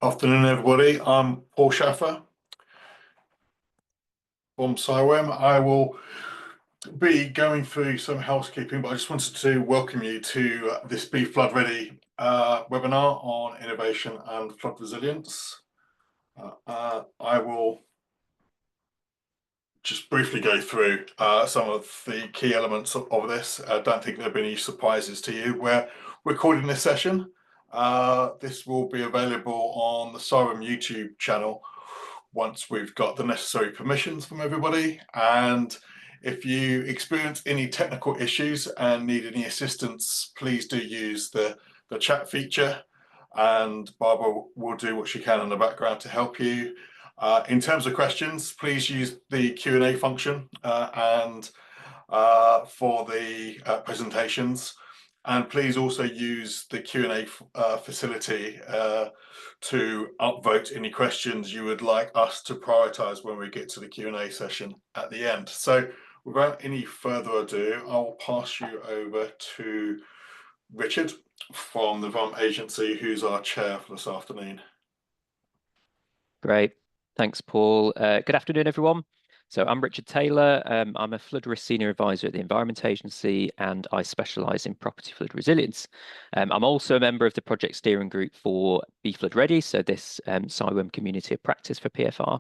Afternoon, everybody. I'm Paul Schaffer from CIWEM. I will be going through some housekeeping, but I just wanted to welcome you to this BeFloodReady webinar on innovation and flood resilience. I will just briefly go through some of the key elements of this. I don't think there'll be any surprises to you. We're recording this session. This will be available on the CIWEM YouTube channel once we've got the necessary permissions from everybody. And if you experience any technical issues and need any assistance, please do use the chat feature, and Barbara will do what she can in the background to help you. In terms of questions, please use the Q&A function and for the presentations. And please also use the Q&A facility to upvote any questions you would like us to prioritize when we get to the Q&A session at the end. So without any further ado, I'll pass you over to Richard from the VUM agency, who's our chair for this afternoon. Great. Thanks, Paul. Good afternoon, everyone. So I'm Richard Taylor. I'm a flood risk senior advisor at the Environment Agency, and I specialise in property flood resilience. I'm also a member of the project steering group for BeFloodReady, so this CIWEM community of practice for PFR.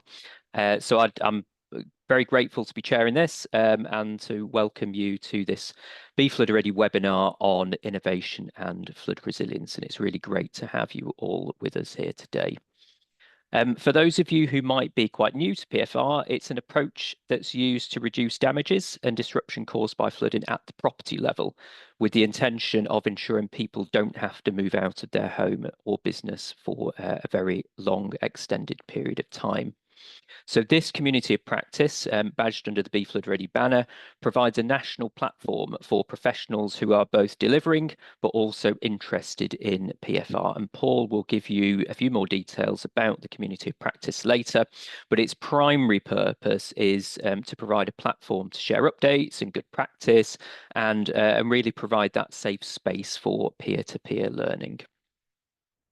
I'm very grateful to be chairing this and to welcome you to this BeFloodReady webinar on innovation and flood resilience. And it's really great to have you all with us here today. For those of you who might be quite new to PFR, it's an approach that's used to reduce damages and disruption caused by flooding at the property level, with the intention of ensuring people don't have to move out of their home or business for a very long, extended period of time. So this community of practice, badged under the BeFloodReady banner, provides a national platform for professionals who are both delivering but also interested in PFR. And Paul will give you a few more details about the community of practice later, but its primary purpose is to provide a platform to share updates and good practice and really provide that safe space for peer-to-peer learning.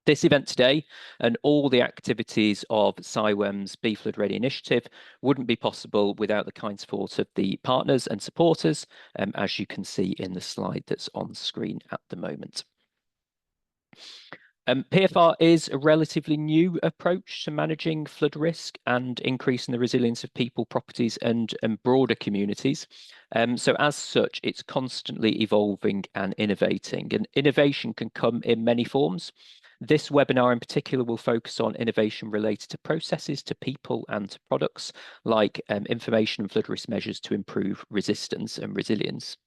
This event today and all the activities of CIWEM's BeFloodReady initiative wouldn't be possible without the kind support of the partners and supporters, as you can see in the slide that's on screen at the moment. PFR is a relatively new approach to managing flood risk and increasing the resilience of people, properties and broader communities. So as such, it's constantly evolving and innovating, and innovation can come in many forms. This webinar in particular will focus on innovation related to processes, to people and to products, like information and flood risk measures to improve resistance and resilience.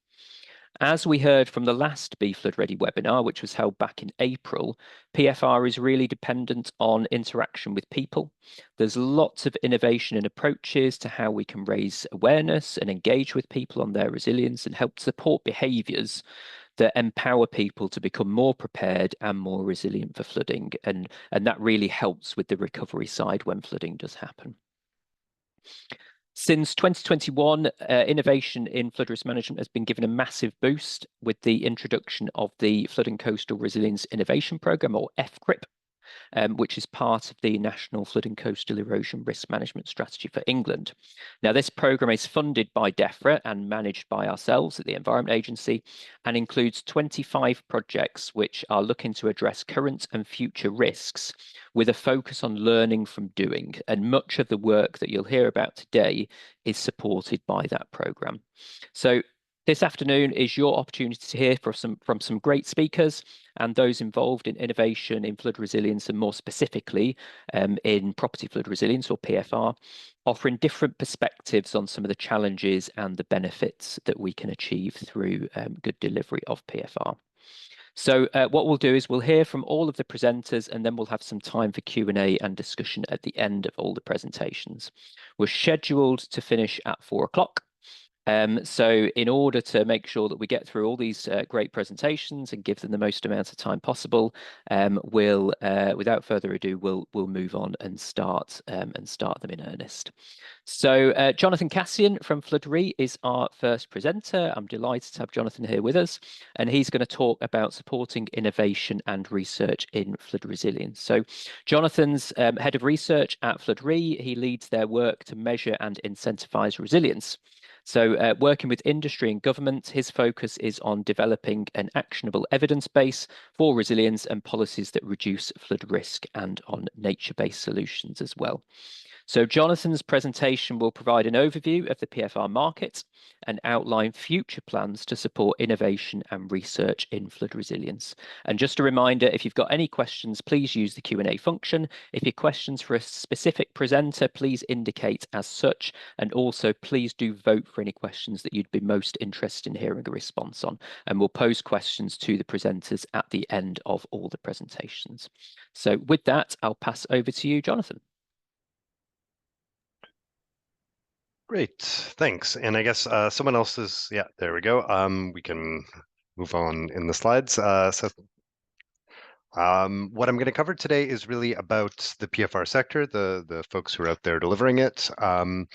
As we heard from the last BeFloodReady webinar, which was held back in April, PFR is really dependent on interaction with people. There's lots of innovation and approaches to how we can raise awareness and engage with people on their resilience and help support behaviours that empower people to become more prepared and more resilient for flooding. And that really helps with the recovery side when flooding does happen. Since 2021, innovation in flood risk management has been given a massive boost with the introduction of the Flood and Coastal Resilience Innovation Programme, or FCRIP, which is part of the National Flood and Coastal Erosion Risk Management Strategy for England. Now, this programme is funded by DEFRA and managed by ourselves at the Environment Agency, and includes 25 projects which are looking to address current and future risks with a focus on learning from doing. And much of the work that you'll hear about today is supported by that programme. So this afternoon is your opportunity to hear from some great speakers and those involved in innovation in flood resilience, and more specifically in property flood resilience, or PFR, offering different perspectives on some of the challenges and the benefits that we can achieve through good delivery of PFR. So what we'll do is we'll hear from all of the presenters, and then we'll have some time for Q&A and discussion at the end of all the presentations. We're scheduled to finish at 4 o'clock. So in order to make sure that we get through all these great presentations and give them the most amount of time possible, we'll, without further ado, we'll move on and start them in earnest. So Jonathan Cassian from FloodReady is our first presenter. I'm delighted to have Jonathan here with us, and he's going to talk about supporting innovation and research in flood resilience. So Jonathan's head of research at FloodReady. He leads their work to measure and incentivize resilience. So working with industry and government, his focus is on developing an actionable evidence base for resilience and policies that reduce flood risk, and on nature-based solutions as well. So Jonathan's presentation will provide an overview of the PFR market and outline future plans to support innovation and research in flood resilience. And just a reminder, if you've got any questions, please use the Q&A function. If your questions for a specific presenter, please indicate as such. And also, please do vote for any questions that you'd be most interested in hearing a response on. And we'll pose questions to the presenters at the end of all the presentations. So with that, I'll pass over to you, Jonathan. Great, thanks. And I guess someone else is, yeah, there we go. We can move on in the slides. What I'm going to cover today is really about the PFR sector, the folks who are out there delivering it, and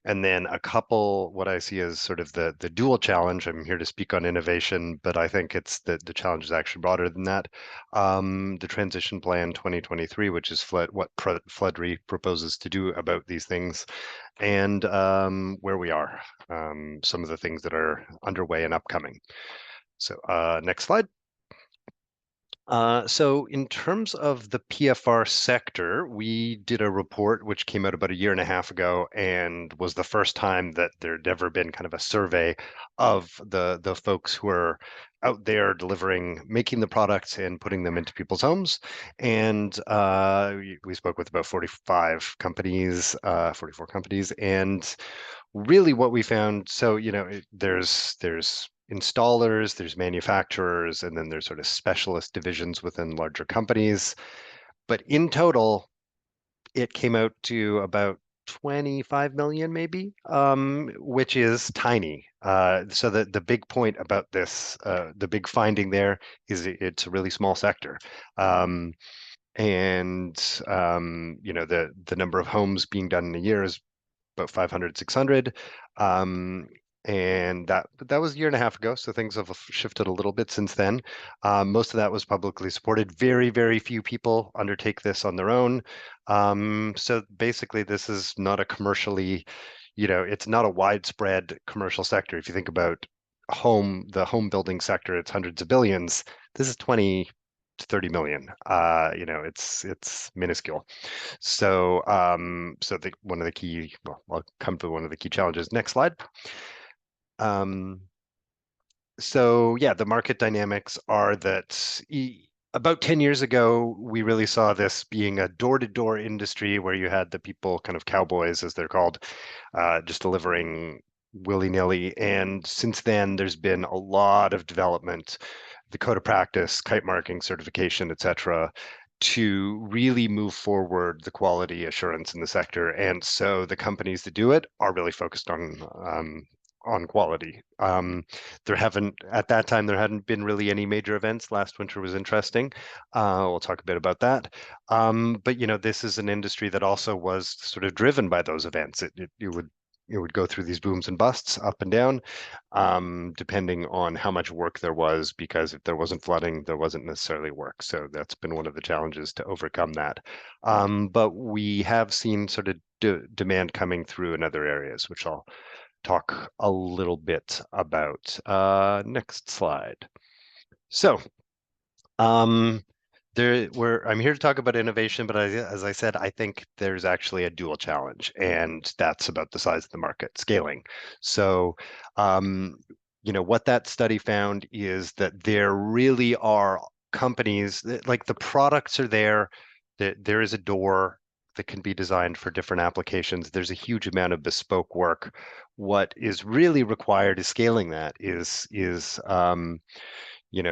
then a couple, what I see as sort of the dual challenge. I'm here to speak on innovation, but I think it's the challenge is actually broader than that. The Transition Plan 2023, which is what FloodReady proposes to do about these things, and where we are, some of the things that are underway and upcoming. So next slide. So in terms of the PFR sector, we did a report which came out about 1.5 years ago, and was the first time that there'd ever been kind of a survey of the folks who are out there delivering, making the products and putting them into people's homes. And we spoke with about 45 companies, 44 companies, and really what we found, so there's installers, there's manufacturers, and then there's sort of specialist divisions within larger companies. But in total, it came out to about 25 million maybe, which is tiny. So the big point about this, the big finding there is it's a really small sector. And the number of homes being done in a year is about 500, 600. And that was 1.5 years ago, so things have shifted a little bit since then. Most of that was publicly supported. Very, very few people undertake this on their own. So basically, this is not a commercially, it's not a widespread commercial sector. If you think about the home building sector, it's hundreds of billions. This is 20 to 30 million. It's minuscule. So one of the key, well, I'll come to one of the key challenges. Next slide. So yeah, the market dynamics are that about 10 years ago, we really saw this being a door-to-door industry where you had the people, kind of cowboys as they're called, just delivering willy-nilly. And since then, there's been a lot of development, the code of practice, kite marking, certification, etc., to really move forward the quality assurance in the sector. And so the companies that do it are really focused on quality. At that time, there hadn't been really any major events. Last winter was interesting. We'll talk a bit about that. But this is an industry that also was sort of driven by those events. It would go through these booms and busts, up and down, depending on how much work there was, because if there wasn't flooding, there wasn't necessarily work. So that's been one of the challenges to overcome that. But we have seen sort of demand coming through in other areas, which I'll talk a little bit about. Next slide. So I'm here to talk about innovation, but as I said, I think there's actually a dual challenge, and that's about the size of the market, scaling. So what that study found is that there really are companies that, like, the products are there, that there is a door that can be designed for different applications. There's a huge amount of bespoke work. What is really required is scaling that, is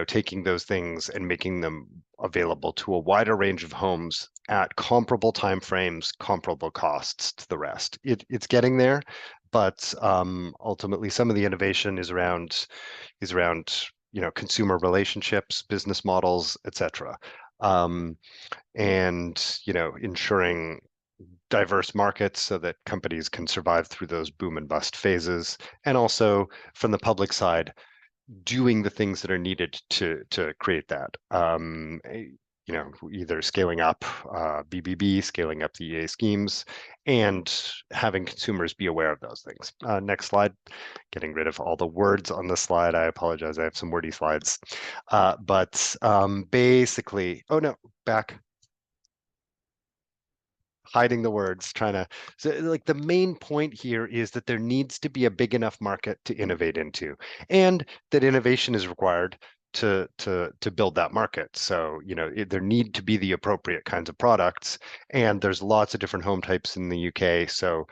taking those things and making them available to a wider range of homes at comparable timeframes, comparable costs to the rest. It's getting there, but ultimately some of the innovation is around consumer relationships, business models, etc. And ensuring diverse markets so that companies can survive through those boom and bust phases, and also from the public side, doing the things that are needed to create that. Either scaling up BBB, scaling up the EA schemes, and having consumers be aware of those things. Next slide. Getting rid of all the words on the slide. I apologize. I have some wordy slides. But basically, oh no, back. Hiding the words, so like the main point here is that there needs to be a big enough market to innovate into, and that innovation is required to build that market. So there need to be the appropriate kinds of products, and there's lots of different home types in the UK. So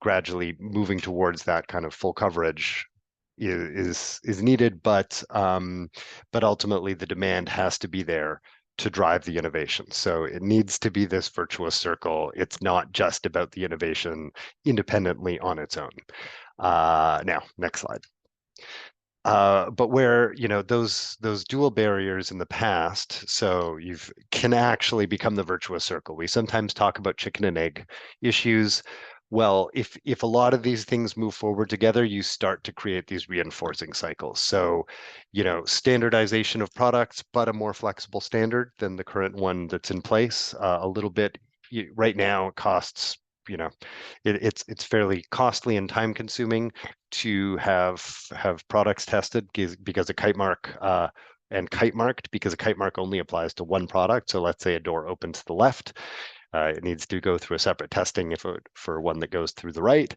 gradually moving towards that kind of full coverage is needed, but ultimately the demand has to be there to drive the innovation. So it needs to be this virtuous circle. It's not just about the innovation independently on its own. Now, next slide. But where those dual barriers in the past, so you can actually become the virtuous circle. We sometimes talk about chicken and egg issues. Well, if a lot of these things move forward together, you start to create these reinforcing cycles. So, standardization of products, but a more flexible standard than the current one that's in place. A little bit right now, it costs. It's fairly costly and time consuming to have products tested because a kite mark and kite marked, because a kite mark only applies to one product. So let's say a door opens to the left. It needs to go through a separate testing for one that goes through the right.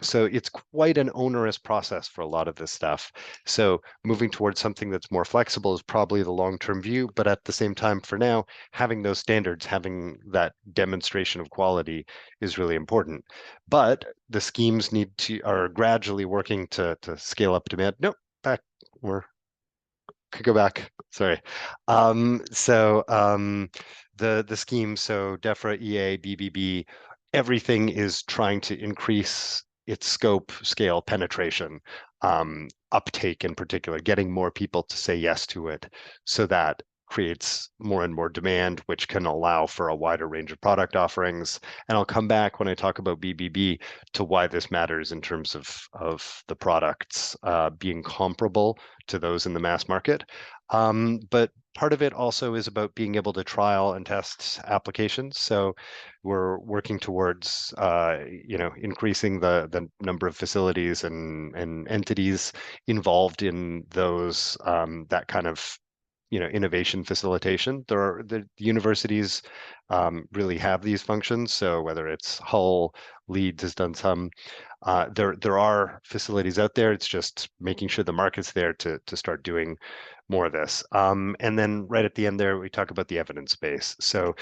So it's quite an onerous process for a lot of this stuff. So moving towards something that's more flexible is probably the long-term view, but at the same time, for now, having those standards, having that demonstration of quality is really important. But the schemes are gradually working to scale up demand. Nope, back. Could go back. Sorry. The scheme, so DEFRA, EA, BBB, everything is trying to increase its scope, scale, penetration, uptake in particular, getting more people to say yes to it, so that creates more and more demand, which can allow for a wider range of product offerings. And I'll come back when I talk about BBB to why this matters in terms of the products being comparable to those in the mass market. But part of it also is about being able to trial and test applications. So we're working towards increasing the number of facilities and entities involved in those that kind of innovation facilitation. The universities really have these functions. So whether it's Hull, Leeds has done some. There are facilities out there. It's just making sure the market's there to start doing more of this. And then right at the end there, we talk about the evidence base. So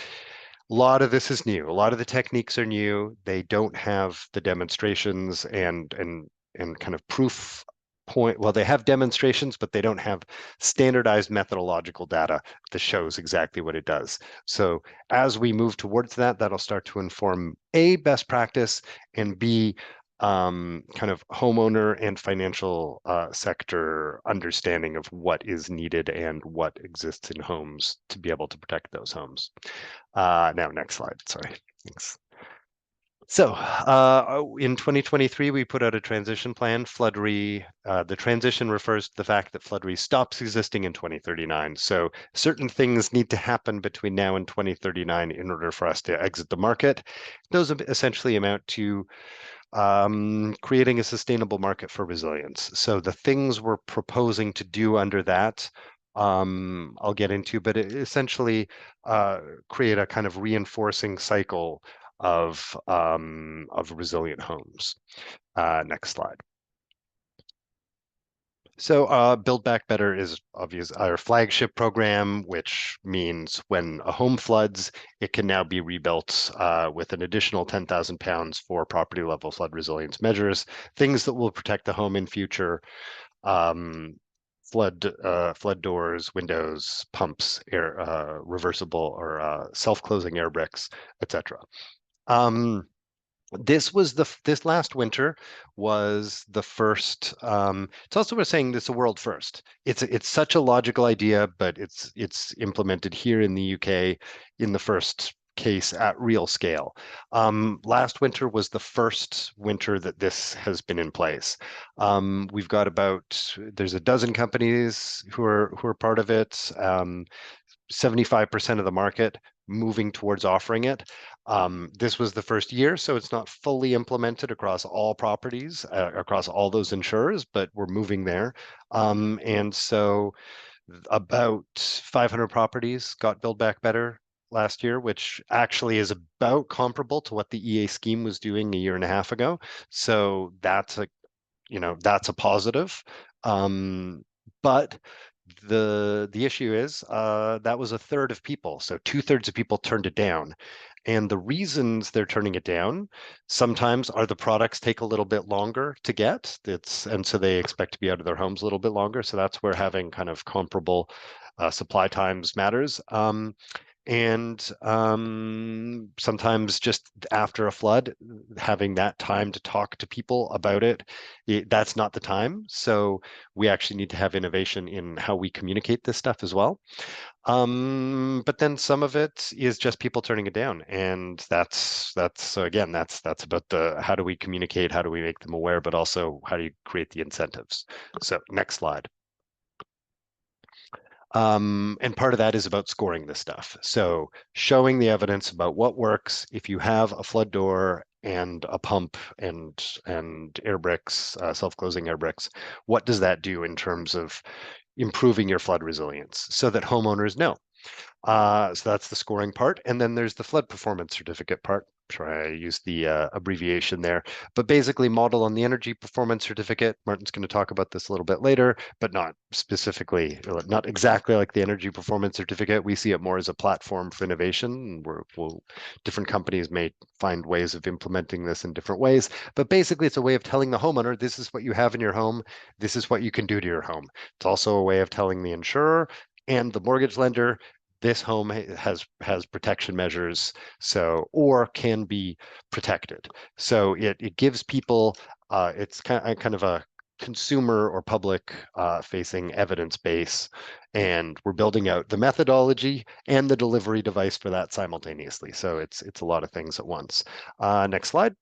a lot of this is new. A lot of the techniques are new. They don't have the demonstrations and kind of proof point. Well, they have demonstrations, but they don't have standardized methodological data that shows exactly what it does. So as we move towards that, that'll start to inform A, best practice, and B, kind of homeowner and financial sector understanding of what is needed and what exists in homes to be able to protect those homes. Now, next slide. Sorry. Thanks. So in 2023, we put out a transition plan, FloodReady. The transition refers to the fact that FloodReady stops existing in 2039. So certain things need to happen between now and 2039 in order for us to exit the market. Those essentially amount to creating a sustainable market for resilience. So the things we're proposing to do under that, I'll get into, but it essentially create a kind of reinforcing cycle of resilient homes. Next slide. So Build Back Better is obvious our flagship program, which means when a home floods, it can now be rebuilt with an additional £10,000 for property level flood resilience measures, things that will protect the home in future, flood doors, windows, pumps, air reversible or self-closing air bricks, etc. This last winter was the first. It's also worth saying this is a world first. It's such a logical idea, but it's implemented here in the UK in the first case at real scale. Last winter was the first winter that this has been in place. We've got there's a dozen companies who are part of it. 75% of the market moving towards offering it. This was the first year, so it's not fully implemented across all properties, across all those insurers, but we're moving there. And so about 500 properties got Build Back Better last year, which actually is about comparable to what the EA scheme was doing a year and a half ago. So that's a positive. But the issue is that was a third of people, so 2/3 of people turned it down. And the reasons they're turning it down sometimes are the products take a little bit longer to get. And so they expect to be out of their homes a little bit longer. So that's where having kind of comparable supply times matters. And sometimes just after a flood, having that time to talk to people about that's not the time. So we actually need to have innovation in how we communicate this stuff as well. But then some of it is just people turning it down, and so again, that's about how do we communicate, how do we make them aware, but also how do you create the incentives. So next slide. And part of that is about scoring this stuff. So showing the evidence about what works if you have a flood door and a pump and air bricks, self-closing air bricks. What does that do in terms of improving your flood resilience so that homeowners know? So that's the scoring part. And then there's the flood performance certificate part. Try use the abbreviation there, but basically model on the energy performance certificate. Martin's going to talk about this a little bit later, but not specifically, not exactly like the energy performance certificate. We see it more as a platform for innovation. Different companies may find ways of implementing this in different ways, but basically it's a way of telling the homeowner, this is what you have in your home. This is what you can do to your home. It's also a way of telling the insurer and the mortgage lender, this home has protection measures, or can be protected. So it gives people, it's kind of a consumer or public facing evidence base, and we're building out the methodology and the delivery device for that simultaneously. So it's a lot of things at once. Next slide.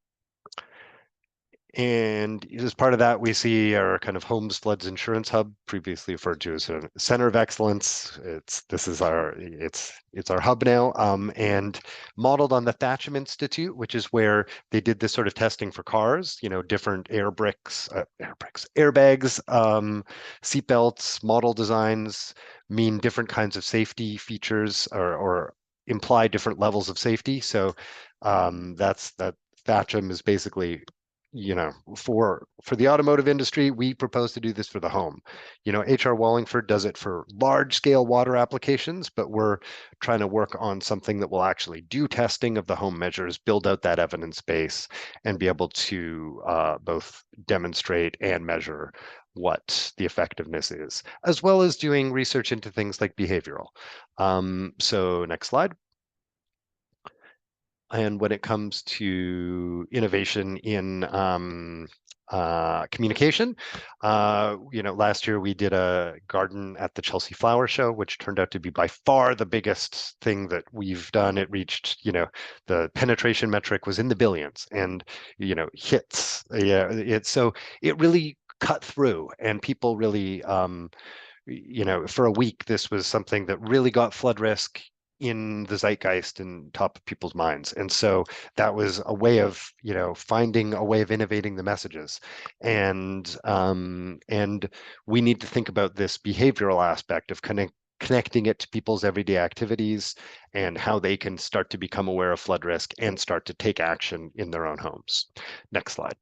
And as part of that, we see our kind of Homes Floods Insurance Hub, previously referred to as a center of excellence. It's our hub now, and modeled on the Thatcham Institute, which is where they did this sort of testing for cars. Different airbags, seatbelts, model designs mean different kinds of safety features or imply different levels of safety. So that Thatcham is basically, for the automotive industry, we propose to do this for the home. HR Wallingford does it for large scale water applications, but we're trying to work on something that will actually do testing of the home measures, build out that evidence base, and be able to both demonstrate and measure what the effectiveness is, as well as doing research into things like behavioral. So next slide. And when it comes to innovation in communication, last year we did a garden at the Chelsea Flower Show, which turned out to be by far the biggest thing that we've done. It reached, the penetration metric was in the billions, and hits. So it really cut through, and people really, for a week, this was something that really got flood risk in the zeitgeist and top of people's minds. And so that was a way of, finding a way of innovating the messages. And we need to think about this behavioral aspect of connecting it to people's everyday activities and how they can start to become aware of flood risk and start to take action in their own homes. Next slide.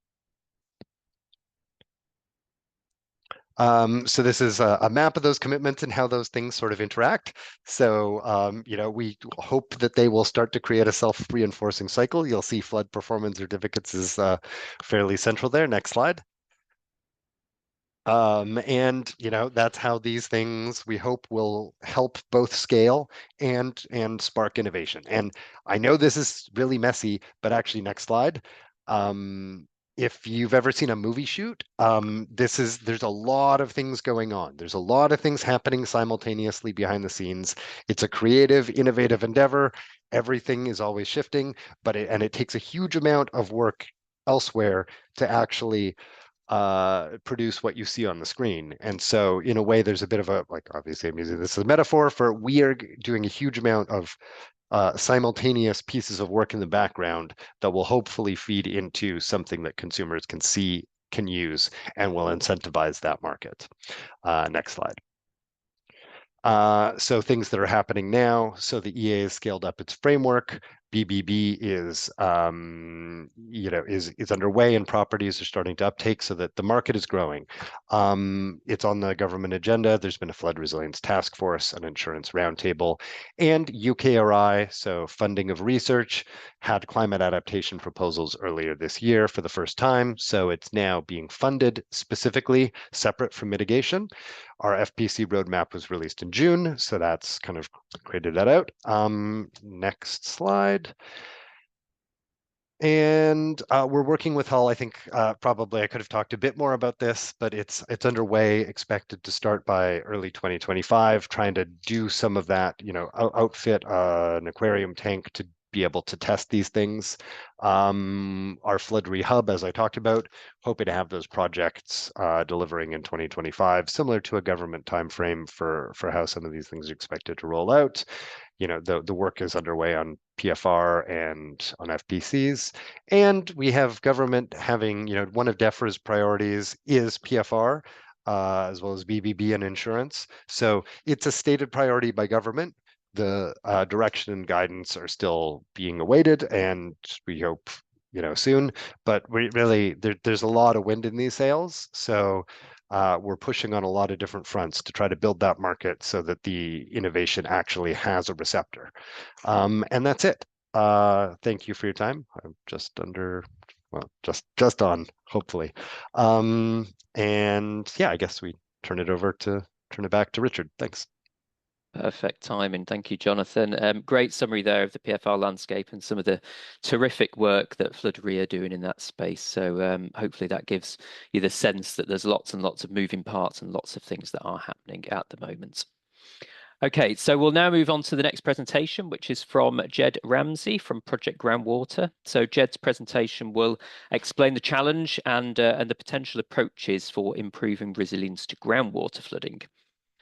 So this is a map of those commitments and how those things sort of interact. So, we hope that they will start to create a self-reinforcing cycle. You'll see flood performance certificates is fairly central there. Next slide. And that's how these things, we hope, will help both scale and spark innovation. And I know this is really messy, but actually, next slide. If you've ever seen a movie shoot, there's a lot of things going on. There's a lot of things happening simultaneously behind the scenes. It's a creative, innovative endeavor. Everything is always shifting, but it takes a huge amount of work elsewhere to actually produce what you see on the screen. And so in a way, there's a bit of a, like, obviously I'm using this as a metaphor for, we are doing a huge amount of simultaneous pieces of work in the background that will hopefully feed into something that consumers can see, can use, and will incentivize that market. Next slide. So things that are happening now. So the EA has scaled up its framework. BBB is, is underway, and properties are starting to uptake, so that the market is growing. It's on the government agenda. There's been a flood resilience task force, an insurance roundtable, and UKRI, so funding of research, had climate adaptation proposals earlier this year for the first time. So it's now being funded specifically, separate from mitigation. Our FPC roadmap was released in June, so that's kind of created that out. Next slide. And we're working with Hull. I think probably I could have talked a bit more about this, but it's underway, expected to start by early 2025, trying to do some of that, outfit an aquarium tank to be able to test these things. Our FloodReady hub, as I talked about, hoping to have those projects delivering in 2025, similar to a government timeframe for how some of these things are expected to roll out. The work is underway on PFR and on FPCs, and we have government having, one of DEFRA's priorities is PFR, as well as BBB and insurance. So it's a stated priority by government. The direction and guidance are still being awaited, and we hope, soon. But we really, there's a lot of wind in these sails. So we're pushing on a lot of different fronts to try to build that market so that the innovation actually has a receptor. And that's it. Thank you for your time. I'm just under, well, just on, hopefully. And yeah, I guess we turn it back to Richard. Thanks. Perfect timing. Thank you, Jonathan. Great summary there of the PFR landscape and some of the terrific work that FloodReady are doing in that space. So hopefully that gives you the sense that there's lots and lots of moving parts and lots of things that are happening at the moment. Okay, so we'll now move on to the next presentation, which is from Jed Ramsey from Project Groundwater. So Jed's presentation will explain the challenge and the potential approaches for improving resilience to groundwater flooding.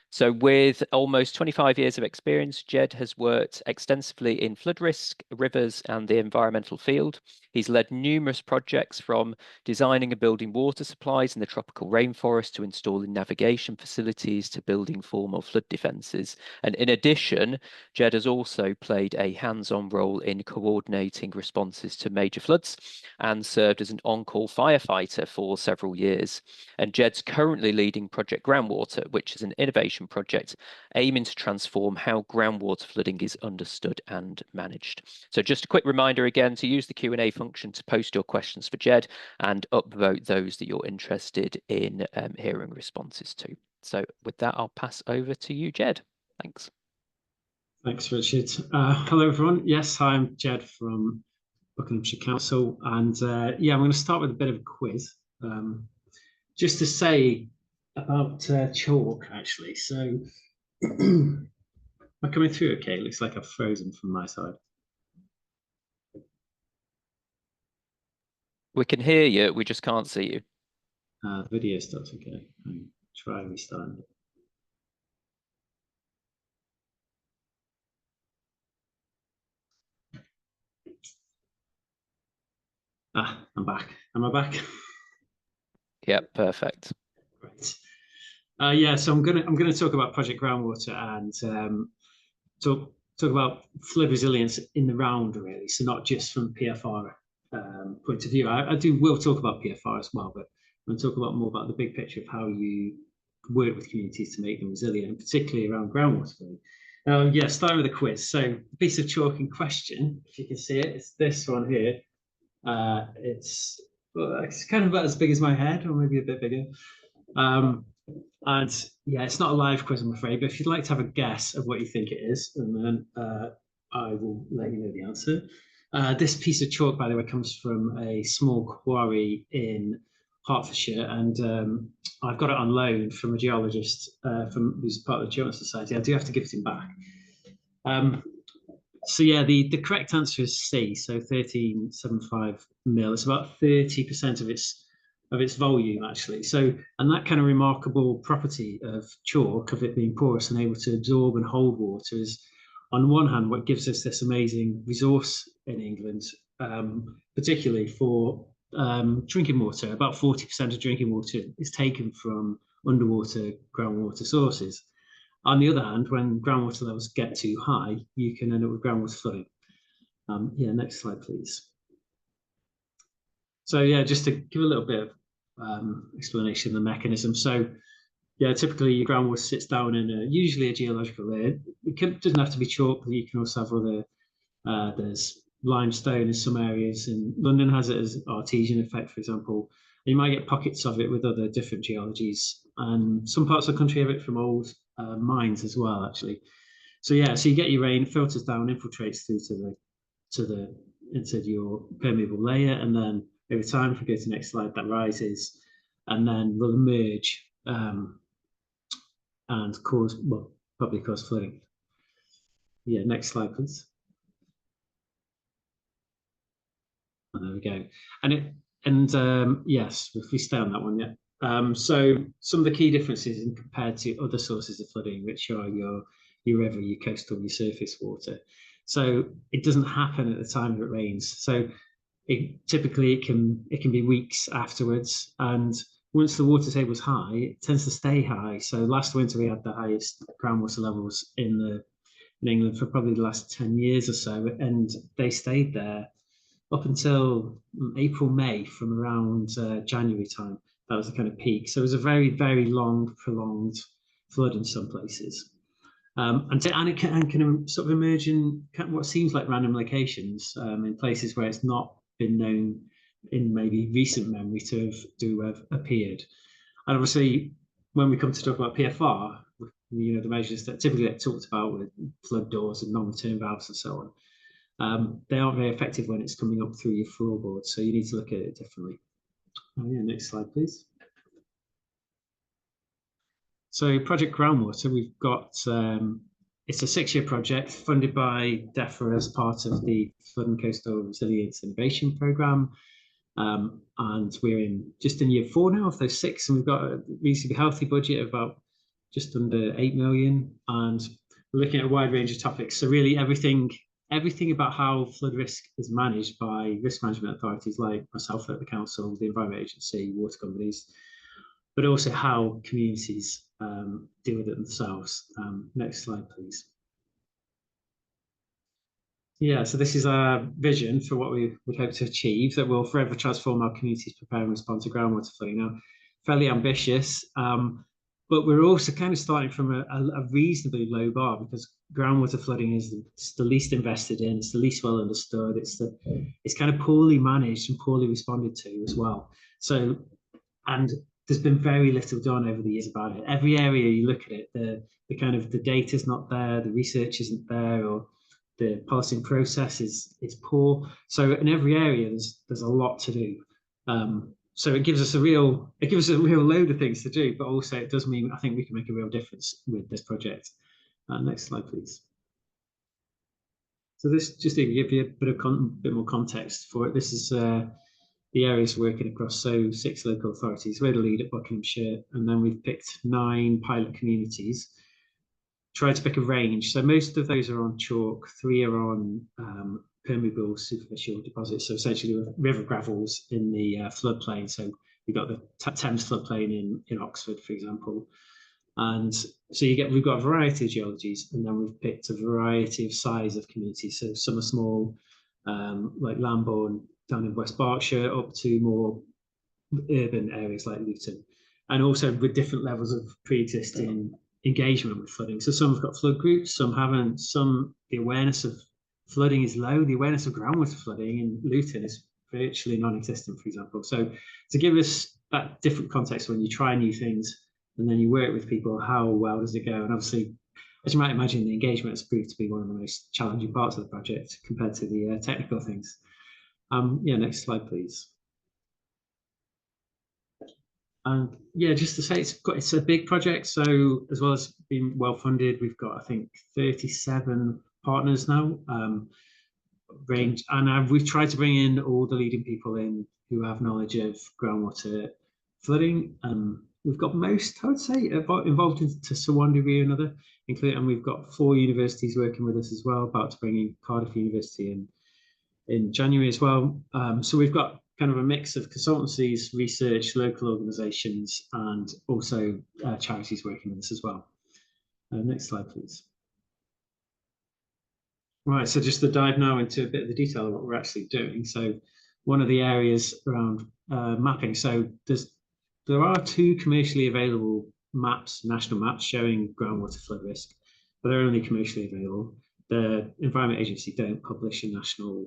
So with almost 25 years of experience, Jed has worked extensively in flood risk, rivers, and the environmental field. He's led numerous projects, from designing and building water supplies in the tropical rainforest to installing navigation facilities to building formal flood defences. And in addition, Jed has also played a hands-on role in coordinating responses to major floods and served as an on-call firefighter for several years. And Jed's currently leading Project Groundwater, which is an innovation project aiming to transform how groundwater flooding is understood and managed. So just a quick reminder again to use the Q&A function to post your questions for Jed and upvote those that you're interested in hearing responses to. So with that, I'll pass over to you, Jed. Thanks. Thanks, Richard. Hello, everyone. Yes, hi, I'm Jed from Buckinghamshire Council, and yeah, I'm going to start with a bit of a quiz. Just to say about chalk, actually. So, am I coming through okay? It looks like I've frozen from my side. We can hear you, we just can't see you. The video starts okay. I'll try restarting it. I'm back. Am I back? Yep, perfect. Great. Yeah, so I'm gonna talk about Project Groundwater and talk about flood resilience in the round, really. So not just from PFR point of view. I will talk about PFR as well, but I'm going to talk more about the big picture of how you work with communities to make them resilient, and particularly around groundwater flooding. Yeah, starting with a quiz. So the piece of chalk in question, if you can see it, it's this one here. It's kind of about as big as my head, or maybe a bit bigger. And yeah, it's not a live quiz, I'm afraid, but if you'd like to have a guess of what you think it is, and then I will let you know the answer. This piece of chalk, by the way, comes from a small quarry in Hertfordshire, and I've got it on loan from a geologist who's part of the Geological Society. I do have to give it him back. So yeah, the correct answer is C, so 1375 mil. It's about 30% of its volume, actually. So, and that kind of remarkable property of chalk, of it being porous and able to absorb and hold water, is on one hand what gives us this amazing resource in England, particularly for drinking water. About 40% of drinking water is taken from underwater groundwater sources. On the other hand, when groundwater levels get too high, you can end up with groundwater flooding. Yeah, next slide, please. So yeah, just to give a little bit of explanation of the mechanism. So yeah, typically your groundwater sits down in usually a geological layer. It doesn't have to be chalk, but you can also have other, there's limestone in some areas, and London has it as artesian effect, for example. And you might get pockets of it with other different geologies, and some parts of the country have it from old mines as well, actually. So yeah, so you get your rain, filters down, infiltrates through into your permeable layer, and then over time, if we go to the next slide, that rises, and then will emerge and probably cause flooding. Yeah, next slide, please. Oh, there we go. Yes, if we stay on that one, yeah. So some of the key differences compared to other sources of flooding, which are your river, your coastal, your surface water. So it doesn't happen at the time that it rains. So typically it can be weeks afterwards, and once the water table is high, it tends to stay high. So last winter we had the highest groundwater levels in England for probably the last 10 years or so, and they stayed there up until April, May, from around January time. That was the kind of peak. So it was a very, very long, prolonged flood in some places. And it can sort of emerge in what seems like random locations, in places where it's not been known in maybe recent memory to have appeared. And obviously, when we come to talk about PFR, the measures that typically get talked about with flood doors and non-return valves and so on, they aren't very effective when it's coming up through your floorboard, so you need to look at it differently. Oh, yeah, next slide, please. So Project Groundwater, we've got, it's a 6-year project funded by DEFRA as part of the Flood and Coastal Resilience Innovation Programme. And we're just in year 4 now of those 6, and we've got a reasonably healthy budget of about just under 8 million. And we're looking at a wide range of topics. So really everything about how flood risk is managed by risk management authorities like myself at the council, the Environment Agency, water companies, but also how communities deal with it themselves. Next slide, please. Yeah, so this is our vision for what we would hope to achieve, that will forever transform our communities, prepare and respond to groundwater flooding. Now, fairly ambitious, but we're also kind of starting from a reasonably low bar, because groundwater flooding is the least invested in, it's the least well understood, it's kind of poorly managed and poorly responded to as well. So, and there's been very little done over the years about it. Every area you look at it, the data's not there, the research isn't there, or the policy process is poor. So in every area, there's a lot to do. So it gives us a real load of things to do, but also it does mean I think we can make a real difference with this project. Next slide, please. So this, just to give you a bit more context for it, this is the areas working across, so 6 local authorities. We're the lead at Buckinghamshire, and then we've picked 9 pilot communities. Tried to pick a range. So most of those are on chalk, 3 are on permeable superficial deposits, so essentially river gravels in the floodplain. So we've got the Thames floodplain in Oxford, for example. And so we've got a variety of geologies, and then we've picked a variety of size of communities. So some are small, like Lambourne down in West Berkshire, up to more urban areas like Luton, and also with different levels of pre-existing engagement with flooding. So some have got flood groups, some haven't. The awareness of flooding is low. The awareness of groundwater flooding in Luton is virtually non-existent, for example. So to give us that different context when you try new things and then you work with people, how well does it go? And obviously as you might imagine, the engagement has proved to be one of the most challenging parts of the project compared to the technical things. Yeah, next slide, please. And yeah, just to say, it's a big project. So as well as being well funded, we've got, I think, 37 partners now. We've tried to bring in all the leading people in who have knowledge of groundwater flooding. We've got most, I would say, involved to one degree or another, and we've got 4 universities working with us as well, about to bring in Cardiff University in January as well. So we've got kind of a mix of consultancies, research, local organisations, and also charities working with us as well. Next slide, please. Right, so just to dive now into a bit of the detail of what we're actually doing. So one of the areas around mapping. So there are 2 commercially available maps, national maps, showing groundwater flood risk, but they're only commercially available. The Environment Agency don't publish a national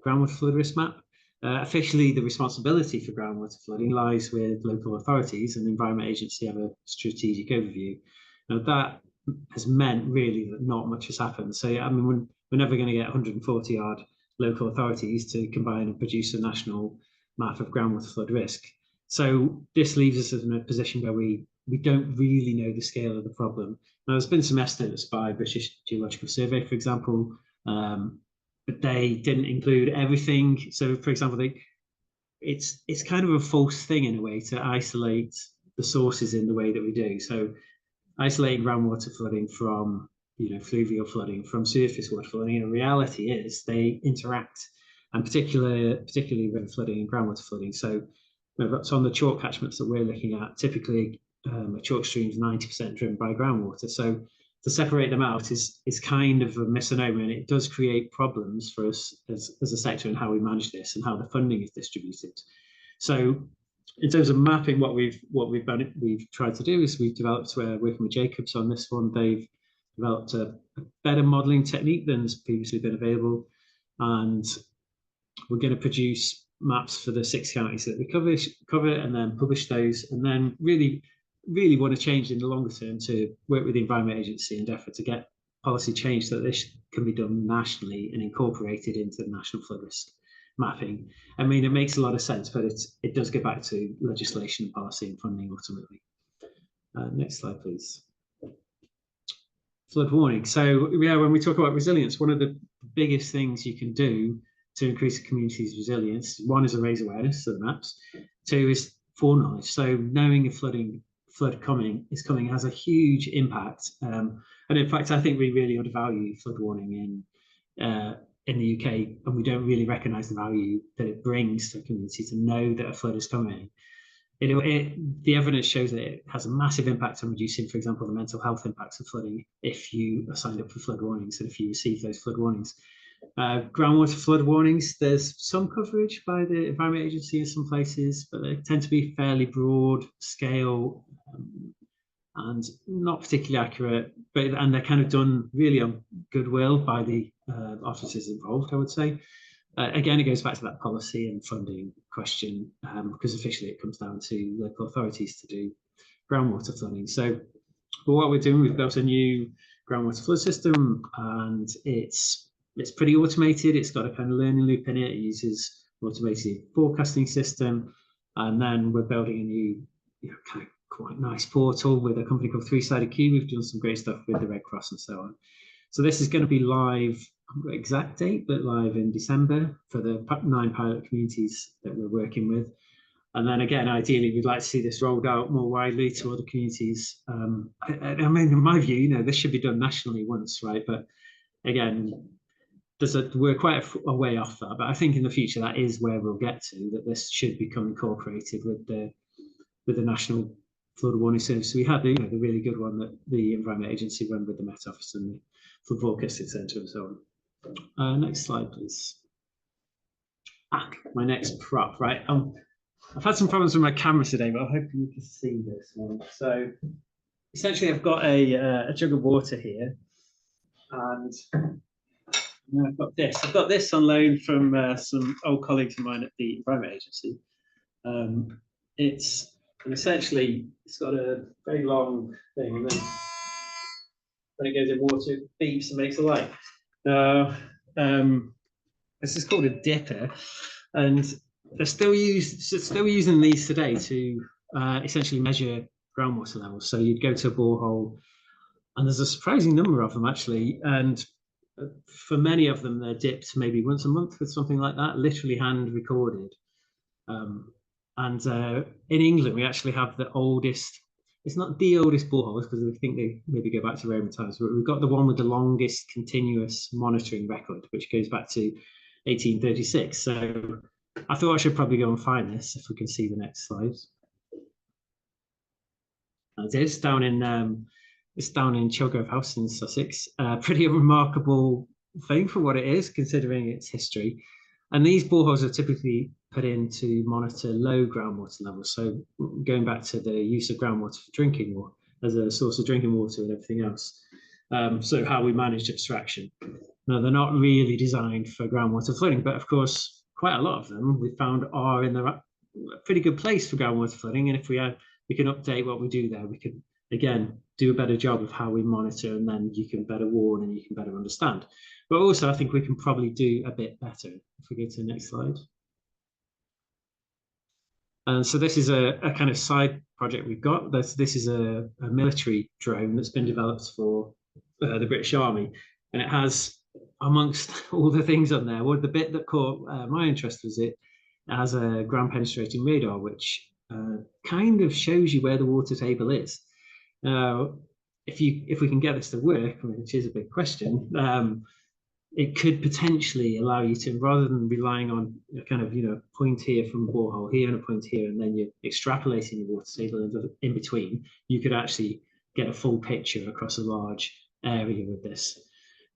groundwater flood risk map. Officially, the responsibility for groundwater flooding lies with local authorities, and the Environment Agency have a strategic overview. Now, that has meant really that not much has happened. So, I mean, we're never going to get 140 odd local authorities to combine and produce a national map of groundwater flood risk. So this leaves us in a position where we don't really know the scale of the problem. Now, there's been some estimates by British Geological Survey, for example, but they didn't include everything. So, for example, it's kind of a false thing in a way to isolate the sources in the way that we do. So, isolating groundwater flooding from fluvial flooding from surface water flooding, in reality is they interact, and particularly river flooding and groundwater flooding. So on the chalk catchments that we're looking at, typically a chalk stream is 90% driven by groundwater. So to separate them out is kind of a misnomer, and it does create problems for us as a sector in how we manage this and how the funding is distributed. So in terms of mapping, what we've tried to do is we've developed, working with Jacobs on this one, they've developed a better modelling technique than has previously been available, and we're going to produce maps for the 6 counties that we cover and then publish those, and then really want to change in the longer term to work with the Environment Agency and DEFRA to get policy change so that this can be done nationally and incorporated into the national flood risk mapping. I mean, it makes a lot of sense, but it does get back to legislation, policy, and funding ultimately. Next slide, please. Flood warning. So yeah, when we talk about resilience, one of the biggest things you can do to increase the community's resilience, 1 is to raise awareness of the maps, 2 is foreknowledge. So knowing a flood is coming has a huge impact. And in fact, I think we really undervalue flood warning in the UK, and we don't really recognise the value that it brings to the community to know that a flood is coming. The evidence shows that it has a massive impact on reducing, for example, the mental health impacts of flooding if you are signed up for flood warnings and if you receive those flood warnings. Groundwater flood warnings, there's some coverage by the Environment Agency in some places, but they tend to be fairly broad scale and not particularly accurate, and they're kind of done really on goodwill by the officers involved, I would say. Again, it goes back to that policy and funding question, because officially it comes down to local authorities to do groundwater flooding. So what we're doing, we've built a new groundwater flood system, and it's pretty automated. It's got a kind of learning loop in it. It uses an automated forecasting system, and then we're building a new, kind of quite nice portal with a company called 3-Sided Q. We've done some great stuff with the Red Cross and so on. So this is going to be live, I haven't got an exact date, but live in December for the 9 pilot communities that we're working with. And then again, ideally, we'd like to see this rolled out more widely to other communities. I mean, in my view, this should be done nationally once, right? But again, we're quite a way off that. But I think in the future, that is where we'll get to, that this should become incorporated with the National Flood Warning Service. So we had the really good one that the Environment Agency run with the Met Office and the Flood Forecasting Centre and so on. Next slide, please. My next prop, right? I've had some problems with my camera today, but I'm hoping you can see this one. So essentially, I've got a jug of water here, and I've got this. I've got this on loan from some old colleagues of mine at the Environment Agency. It's got a very long thing, and then when it goes in water, it beeps and makes a light. This is called a dipper, and they're still using these today to essentially measure groundwater levels. So you'd go to a borehole, and there's a surprising number of them actually, and for many of them, they're dipped maybe once a month with something like that, literally hand recorded. In England, we actually have the oldest. It's not the oldest boreholes because I think they maybe go back to Roman times, but we've got the one with the longest continuous monitoring record, which goes back to 1836. So I thought I should probably go and find this if we can see the next slide. It's down in Chelgrove House in Sussex. Pretty remarkable thing for what it is, considering its history. And these boreholes are typically put in to monitor low groundwater levels. So going back to the use of groundwater for drinking water as a source of drinking water and everything else. So how we manage abstraction. Now, they're not really designed for groundwater flooding, but of course, quite a lot of them we found are in a pretty good place for groundwater flooding. And if we can update what we do there, we can, again, do a better job of how we monitor, and then you can better warn and you can better understand. But also, I think we can probably do a bit better. If we go to the next slide. And so this is a kind of side project we've got. This is a military drone that's been developed for the British Army. And it has, amongst all the things on there, well, the bit that caught my interest was it has a ground penetrating radar, which kind of shows you where the water table is. Now, if we can get this to work, which is a big question, it could potentially allow you to, rather than relying on a kind of, point here from a borehole here and a point here, and then you're extrapolating your water table in between, you could actually get a full picture across a large area with this.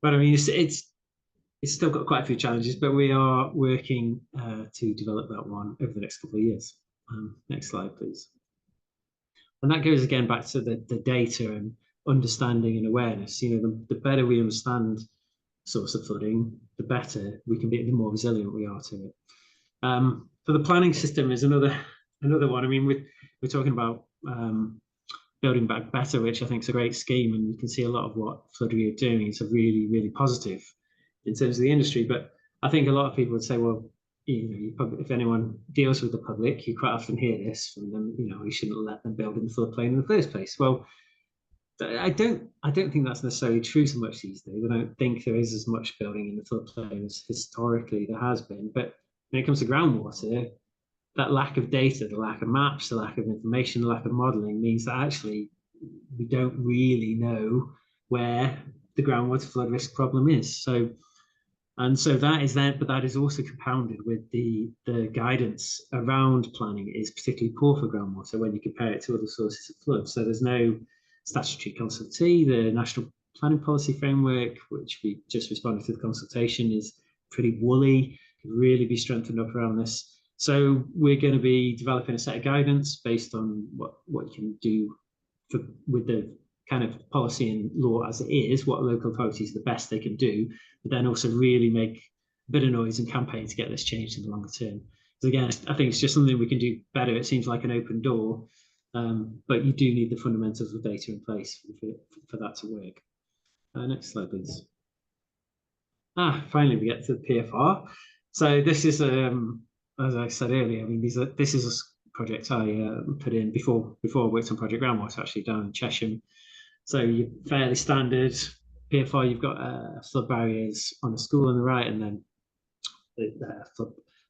But I mean, it's still got quite a few challenges, but we are working to develop that one over the next couple of years. Next slide, please. And that goes again back to the data and understanding and awareness. The better we understand source of flooding, the better we can be, the more resilient we are to it. So the planning system is another one. I mean, we're talking about building back better, which I think is a great scheme, and you can see a lot of what FloodReady are doing is really, really positive in terms of the industry. But I think a lot of people would say, well, if anyone deals with the public, you quite often hear this from them, you shouldn't let them build in the floodplain in the first place. Well, I don't think that's necessarily true so much these days. I don't think there is as much building in the floodplain as historically there has been. But when it comes to groundwater, that lack of data, the lack of maps, the lack of information, the lack of modeling means that actually we don't really know where the groundwater flood risk problem is. So that is there, but that is also compounded with the guidance around planning is particularly poor for groundwater when you compare it to other sources of flood. So there's no statutory consultee. The National Planning Policy Framework, which we just responded to the consultation, is pretty woolly, could really be strengthened up around this. So we're going to be developing a set of guidance based on what you can do with the kind of policy and law as it is, what local authorities the best they can do, but then also really make a bit of noise and campaign to get this changed in the longer term. So again, I think it's just something we can do better. It seems like an open door, but you do need the fundamentals of data in place for that to work. Next slide, please. Finally, we get to the PFR. So this is, as I said earlier, I mean, this is a project I put in before I worked on Project Groundwater, actually down in Chesham. So you're fairly standard PFR. You've got flood barriers on the school on the right, and then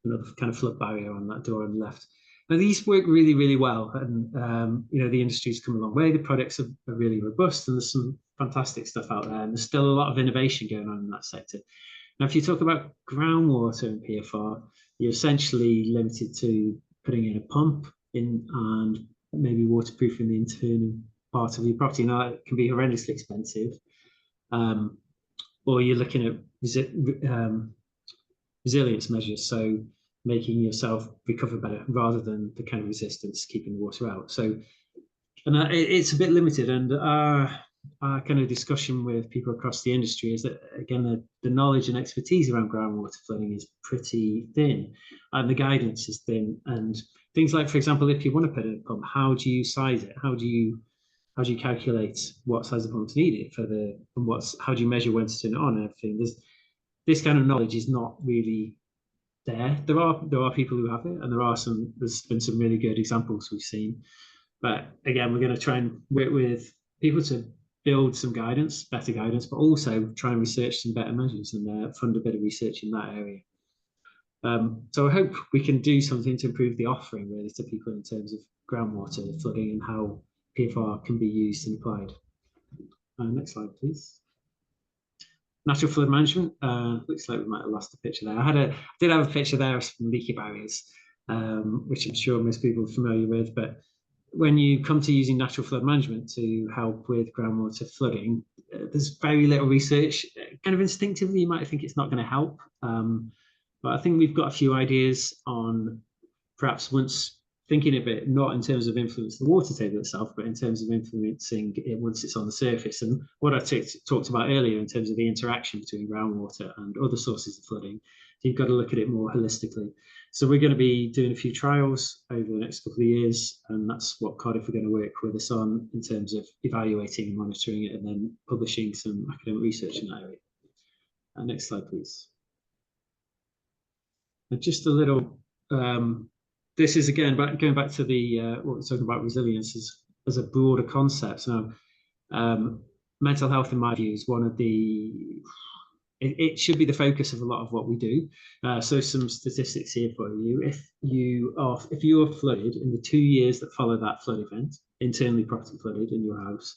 another kind of flood barrier on that door on the left. Now these work really, really well, and the industry's come a long way. The products are really robust, and there's some fantastic stuff out there, and there's still a lot of innovation going on in that sector. Now, if you talk about groundwater and PFR, you're essentially limited to putting in a pump in and maybe waterproofing the internal part of your property. Now, it can be horrendously expensive, or you're looking at resilience measures, so making yourself recover better rather than the kind of resistance keeping the water out. So, and it's a bit limited, and our kind of discussion with people across the industry is that, again, the knowledge and expertise around groundwater flooding is pretty thin, and the guidance is thin. And things like, for example, if you want to put in a pump, how do you size it? How do you how do you calculate what size of pump's needed for the, and how do you measure when to turn it on and everything. This kind of knowledge is not really there. There are people who have it, and there's been some really good examples we've seen. But again, we're going to try and work with people to build some guidance, better guidance, but also try and research some better measures and fund a bit of research in that area. So I hope we can do something to improve the offering really to people in terms of groundwater flooding and how PFR can be used and applied. Next slide, please. Natural flood management. Looks like we might have lost the picture there. I did have a picture there of some leaky barriers, which I'm sure most people are familiar with. But when you come to using natural flood management to help with groundwater flooding, there's very little research. Kind of instinctively, you might think it's not going to help. But I think we've got a few ideas on perhaps once thinking of it, not in terms of influence the water table itself, but in terms of influencing it once it's on the surface. And what I talked about earlier in terms of the interaction between groundwater and other sources of flooding, you've got to look at it more holistically. So we're going to be doing a few trials over the next couple of years, and that's what Cardiff are going to work with us on in terms of evaluating and monitoring it and then publishing some academic research in that area. Next slide, please. And just a little, this is again going back to the what we're talking about resilience as a broader concept. Now, mental health, in my view, is one of the it should be the focus of a lot of what we do. So some statistics here for you. If you are flooded in the 2 years that follow that flood event, internally property flooded in your house,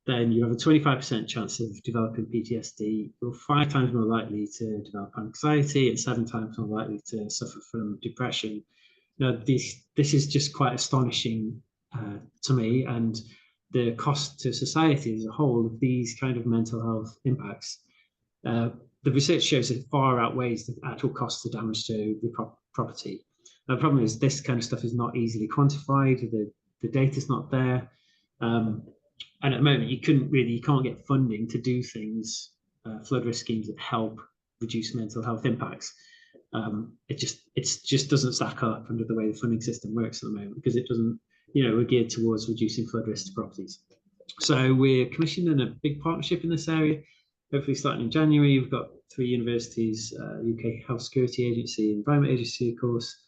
then you have a 25% chance of developing PTSD. You're 5 times more likely to develop anxiety and 7 times more likely to suffer from depression. Now, this is just quite astonishing to me, and the cost to society as a whole of these kind of mental health impacts. The research shows it far outweighs the actual cost of damage to the property. Now, the problem is this kind of stuff is not easily quantified. The data's not there. And at the moment, you can't get funding to do things, flood risk schemes that help reduce mental health impacts. It just doesn't stack up under the way the funding system works at the moment, because it doesn't, we're geared towards reducing flood risk to properties. So we're commissioning a big partnership in this area, hopefully starting in January. We've got 3 universities, UK Health Security Agency, Environment Agency, of course.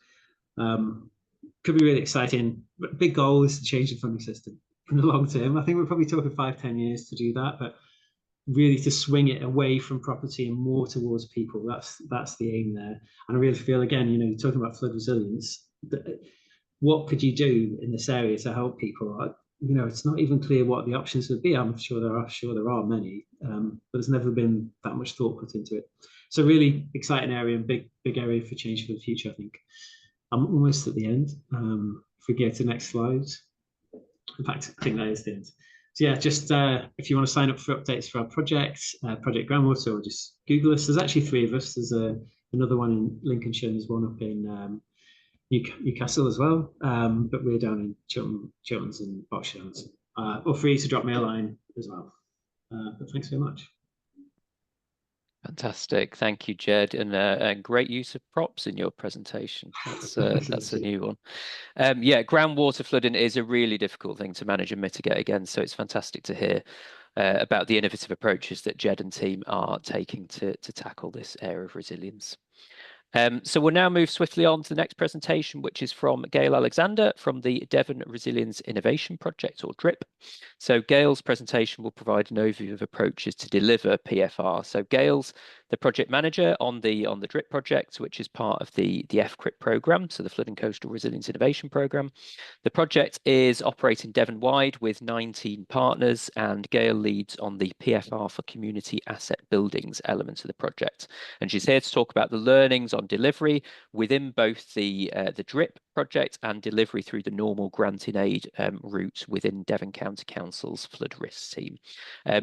Could be really exciting. But big goal is to change the funding system in the long term. I think we're probably talking 5-10 years to do that, but really to swing it away from property and more towards people. That's the aim there. And I really feel, again, you're talking about flood resilience. What could you do in this area to help people? It's not even clear what the options would be. I'm sure there are many, but there's never been that much thought put into it. So really exciting area and big area for change for the future, I think. I'm almost at the end. If we go to the next slide. In fact, I think that is the end. So yeah, just if you want to sign up for updates for our project, Project Groundwater, or just Google us. There's actually 3 of us. There's another one in Lincolnshire, and there's one up in Newcastle as well. But we're down in Chilterns and Berkshire. Or free to drop me a line as well. But thanks very much. Fantastic, thank you, Jed, and great use of props in your presentation. That's a new one. Yeah, groundwater flooding is a really difficult thing to manage and mitigate against, so it's fantastic to hear about the innovative approaches that Jed and team are taking to tackle this area of resilience. So we'll now move swiftly on to the next presentation, which is from Gail Alexander from the Devon Resilience Innovation Project, or DRIP. So Gail's presentation will provide an overview of approaches to deliver PFR. So Gail's the project manager on the DRIP project, which is part of the FCRIP program, so the Flood and Coastal Resilience Innovation Program. The project is operating Devon-wide with 19 partners, and Gail leads on the PFR for community asset buildings elements of the project. And she's here to talk about the learnings on delivery within both the DRIP project and delivery through the normal granting aid route within Devon County Council's flood risk team.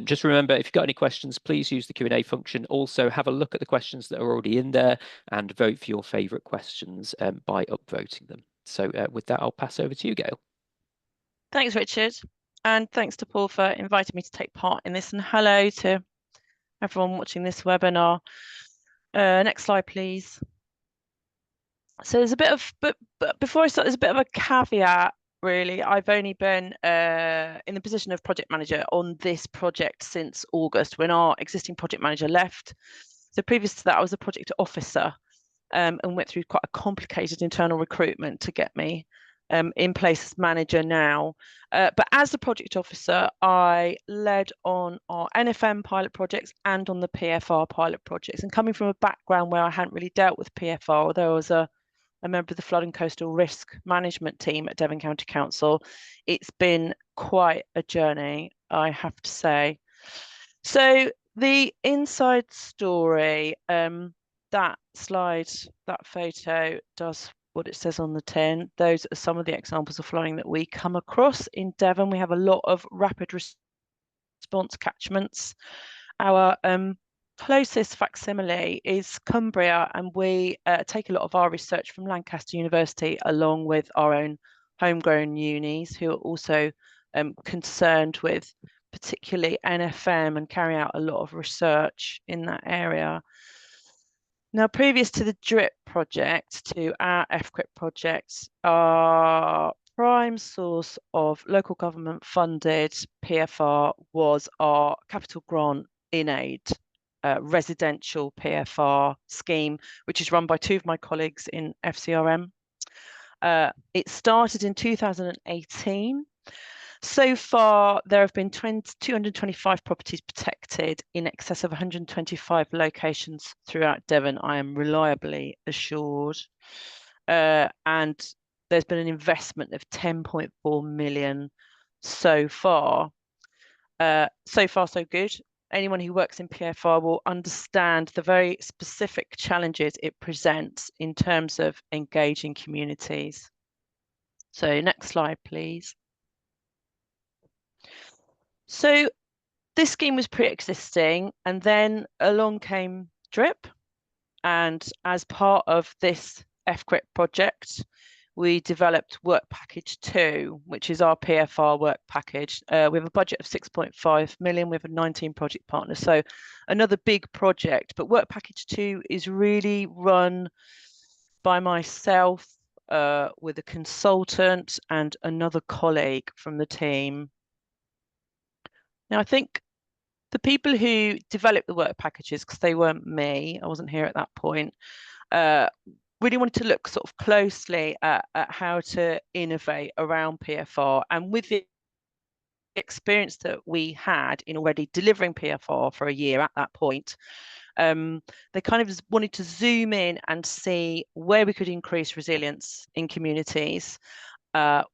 Just remember, if you've got any questions, please use the Q&A function. Also, have a look at the questions that are already in there and vote for your favourite questions by upvoting them. So with that, I'll pass over to you, Gail. Thanks, Richard. And thanks to Paul for inviting me to take part in this. And hello to everyone watching this webinar. Next slide, please. So there's a bit of, but before I start, there's a bit of a caveat really. I've only been in the position of project manager on this project since August, when our existing project manager left. So previous to that, I was a project officer and went through quite a complicated internal recruitment to get me in place as manager now. But as the project officer, I led on our NFM pilot projects and on the PFR pilot projects. And coming from a background where I hadn't really dealt with PFR, although I was a member of the Flood and Coastal Risk Management team at Devon County Council, it's been quite a journey, I have to say. So the inside story, that slide, that photo does what it says on the tin. Those are some of the examples of flooding that we come across in Devon. We have a lot of rapid response catchments. Our closest facsimile is Cumbria, and we take a lot of our research from Lancaster University, along with our own homegrown unis who are also concerned with particularly NFM and carry out a lot of research in that area. Now, previous to the DRIP project, to our FCRIP project, our prime source of local government funded PFR was our capital grant in aid residential PFR scheme, which is run by two of my colleagues in FCRIP. It started in 2018. So far, there have been 225 properties protected in excess of 125 locations throughout Devon, I am reliably assured. And there's been an investment of 10.4 million so far. So far, so good. Anyone who works in PFR will understand the very specific challenges it presents in terms of engaging communities. So next slide, please. So this scheme was pre-existing, and then along came DRIP. And as part of this FCRIP project, we developed Work Package 2, which is our PFR work package. We have a budget of 6.5 million. We have 19 project partners. So another big project, but Work Package 2 is really run by myself with a consultant and another colleague from the team. Now, I think the people who developed the work packages, because they weren't me, I wasn't here at that point, really wanted to look sort of closely at how to innovate around PFR. And with the experience that we had in already delivering PFR for a year at that point, they kind of wanted to zoom in and see where we could increase resilience in communities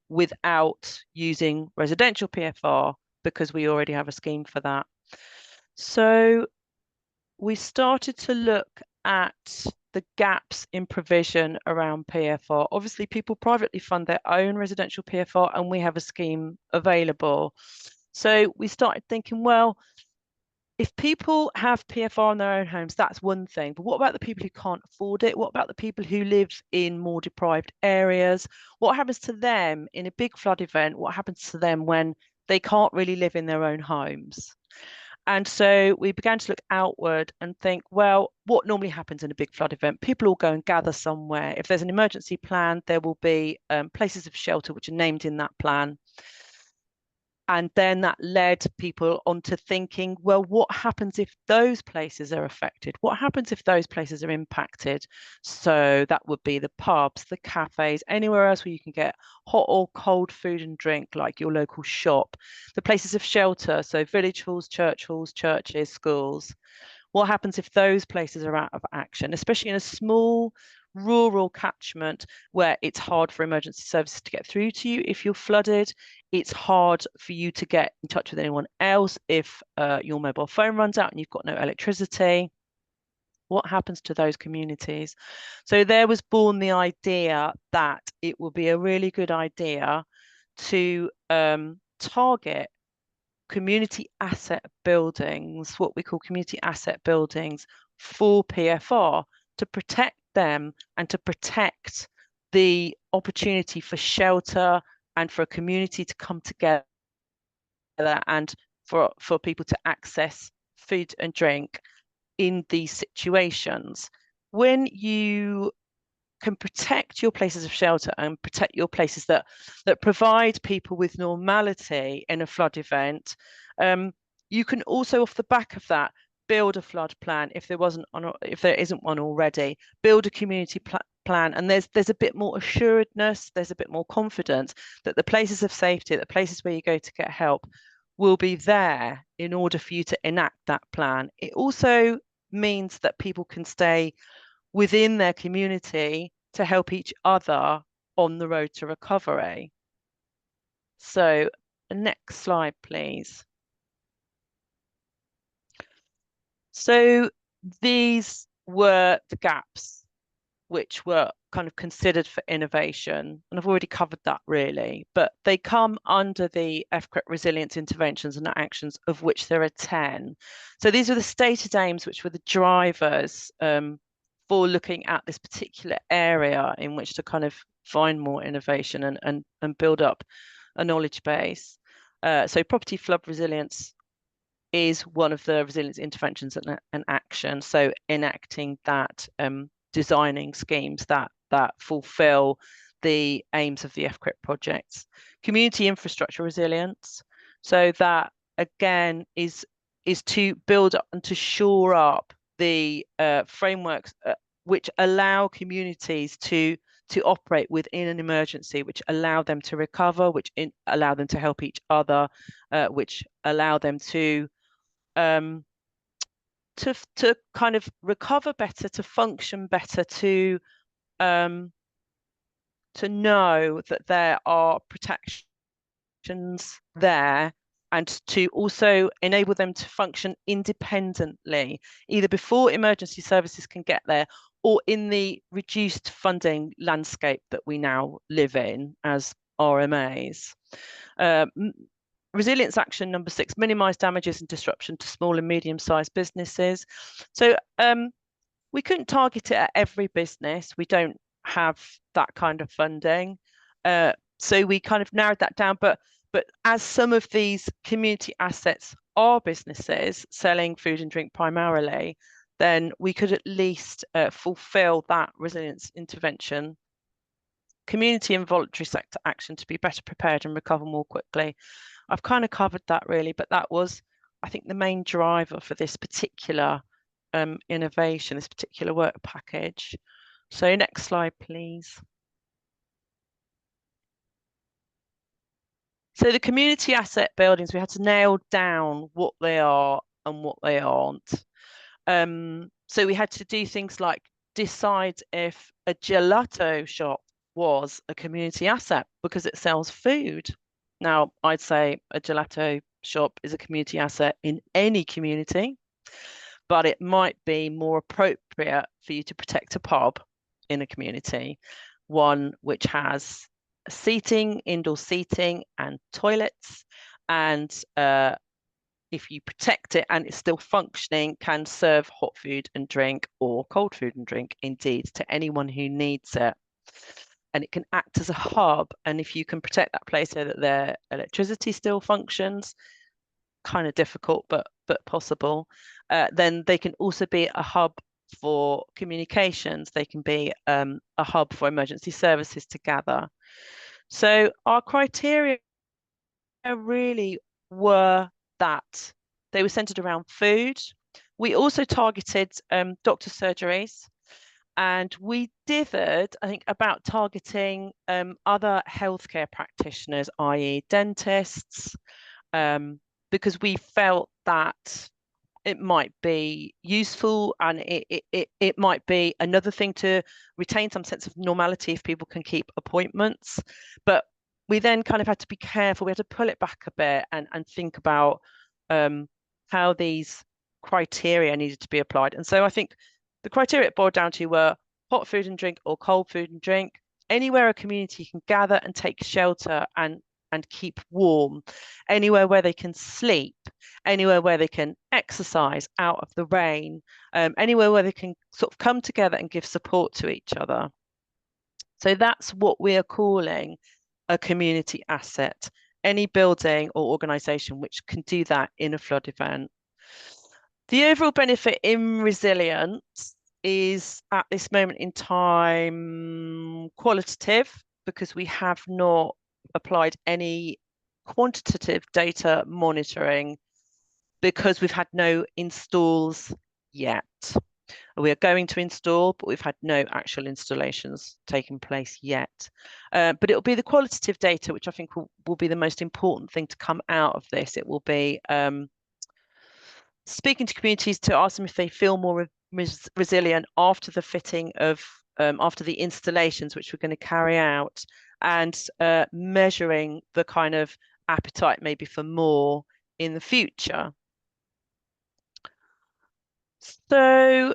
without using residential PFR, because we already have a scheme for that. So we started to look at the gaps in provision around PFR. Obviously, people privately fund their own residential PFR, and we have a scheme available. So we started thinking, well, if people have PFR in their own homes, that's one thing. But what about the people who can't afford it? What about the people who live in more deprived areas? What happens to them in a big flood event? What happens to them when they can't really live in their own homes? And so we began to look outward and think, well, what normally happens in a big flood event? People all go and gather somewhere. If there's an emergency plan, there will be places of shelter which are named in that plan. And then that led people onto thinking, well, what happens if those places are affected? What happens if those places are impacted? So that would be the pubs, the cafes, anywhere else where you can get hot or cold food and drink, like your local shop, the places of shelter, so village halls, churches, schools. What happens if those places are out of action, especially in a small rural catchment where it's hard for emergency services to get through to you if you're flooded? It's hard for you to get in touch with anyone else if your mobile phone runs out and you've got no electricity. What happens to those communities? So there was born the idea that it would be a really good idea to target community asset buildings, what we call community asset buildings, for PFR, to protect them and to protect the opportunity for shelter and for a community to come together and for people to access food and drink in these situations. When you can protect your places of shelter and protect your places that provide people with normality in a flood event, you can also, off the back of that, build a flood plan if there isn't one already. Build a community plan, and there's a bit more assuredness, there's a bit more confidence that the places of safety, the places where you go to get help, will be there in order for you to enact that plan. It also means that people can stay within their community to help each other on the road to recovery. So next slide, please. So these were the gaps which were kind of considered for innovation, and I've already covered that really, but they come under the FCRIP resilience interventions and actions, of which there are 10. So these are the stated aims, which were the drivers for looking at this particular area in which to kind of find more innovation and build up a knowledge base. So property flood resilience is one of the resilience interventions and action. So enacting that, designing schemes that fulfill the aims of the FCRIP projects. Community infrastructure resilience. So that again is to build up and to shore up the frameworks which allow communities to operate within an emergency, which allow them to recover, which allow them to help each other, which allow them to kind of recover better, to function better, to know that there are protections there, and to also enable them to function independently, either before emergency services can get there or in the reduced funding landscape that we now live in as RMAs. Resilience action number 6, minimise damages and disruption to small and medium-sized businesses. So we couldn't target it at every business. We don't have that kind of funding. So we kind of narrowed that down. But as some of these community assets are businesses selling food and drink primarily, then we could at least fulfil that resilience intervention. Community and voluntary sector action to be better prepared and recover more quickly. I've kind of covered that really, but that was, I think, the main driver for this particular innovation, this particular work package. So next slide, please. So the community asset buildings, we had to nail down what they are and what they aren't. So we had to do things like decide if a gelato shop was a community asset because it sells food. Now, I'd say a gelato shop is a community asset in any community, but it might be more appropriate for you to protect a pub in a community, one which has seating, indoor seating and toilets, and if you protect it and it's still functioning, can serve hot food and drink or cold food and drink, indeed, to anyone who needs it. And it can act as a hub. And if you can protect that place so that their electricity still functions, kind of difficult, but possible, then they can also be a hub for communications. They can be a hub for emergency services to gather. So our criteria really were that they were centered around food. We also targeted doctor surgeries, and we dithered, I think, about targeting other healthcare practitioners, i.e. dentists, because we felt that it might be useful, and it might be another thing to retain some sense of normality if people can keep appointments. But we then kind of had to be careful. We had to pull it back a bit and think about how these criteria needed to be applied. And so I think the criteria it boiled down to were hot food and drink or cold food and drink, anywhere a community can gather and take shelter and keep warm, anywhere where they can sleep, anywhere where they can exercise out of the rain, anywhere where they can sort of come together and give support to each other. So that's what we are calling a community asset, any building or organisation which can do that in a flood event. The overall benefit in resilience is at this moment in time qualitative, because we have not applied any quantitative data monitoring, because we've had no installs yet. We are going to install, but we've had no actual installations taking place yet. But it'll be the qualitative data, which I think will be the most important thing to come out of this. It will be speaking to communities to ask them if they feel more resilient after the fitting of, after the installations which we're going to carry out, and measuring the kind of appetite maybe for more in the future. So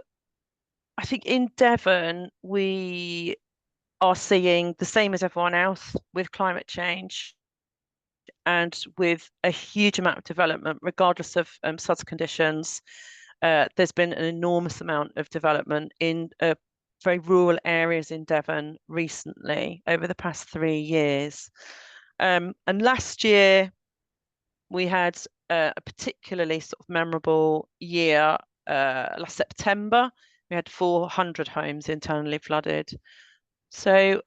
I think in Devon, we are seeing the same as everyone else with climate change and with a huge amount of development, regardless of SUDS conditions. There's been an enormous amount of development in very rural areas in Devon recently, over the past 3 years. And last year, we had a particularly sort of memorable year. Last September, we had 400 homes internally flooded. So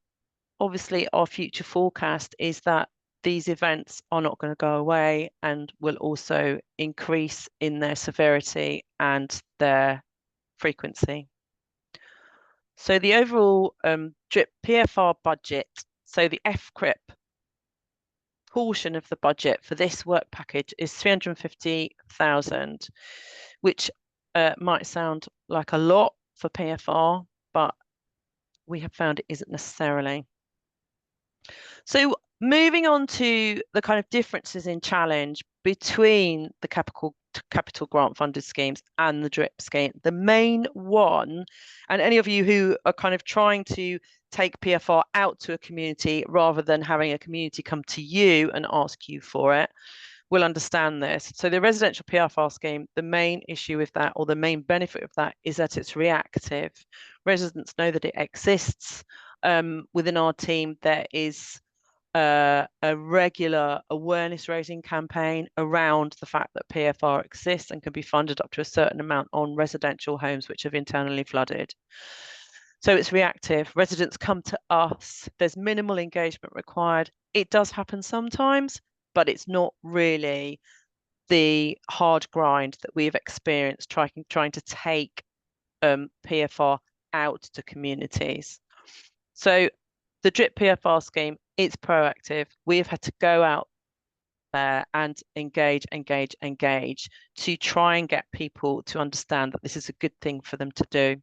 obviously our future forecast is that these events are not going to go away and will also increase in their severity and their frequency. So the overall DRIP PFR budget, so the FCRIP portion of the budget for this work package is 350,000, which might sound like a lot for PFR, but we have found it isn't necessarily. So moving on to the kind of differences in challenge between the capital grant funded schemes and the DRIP scheme. The main one, and any of you who are kind of trying to take PFR out to a community rather than having a community come to you and ask you for it, will understand this. So the residential PFR scheme, the main issue with that, or the main benefit of that, is that it's reactive. Residents know that it exists. Within our team, there is a regular awareness raising campaign around the fact that PFR exists and can be funded up to a certain amount on residential homes which have internally flooded. So it's reactive. Residents come to us. There's minimal engagement required. It does happen sometimes, but it's not really the hard grind that we've experienced trying to take PFR out to communities. So the DRIP PFR scheme, it's proactive. We have had to go out there and engage to try and get people to understand that this is a good thing for them to do.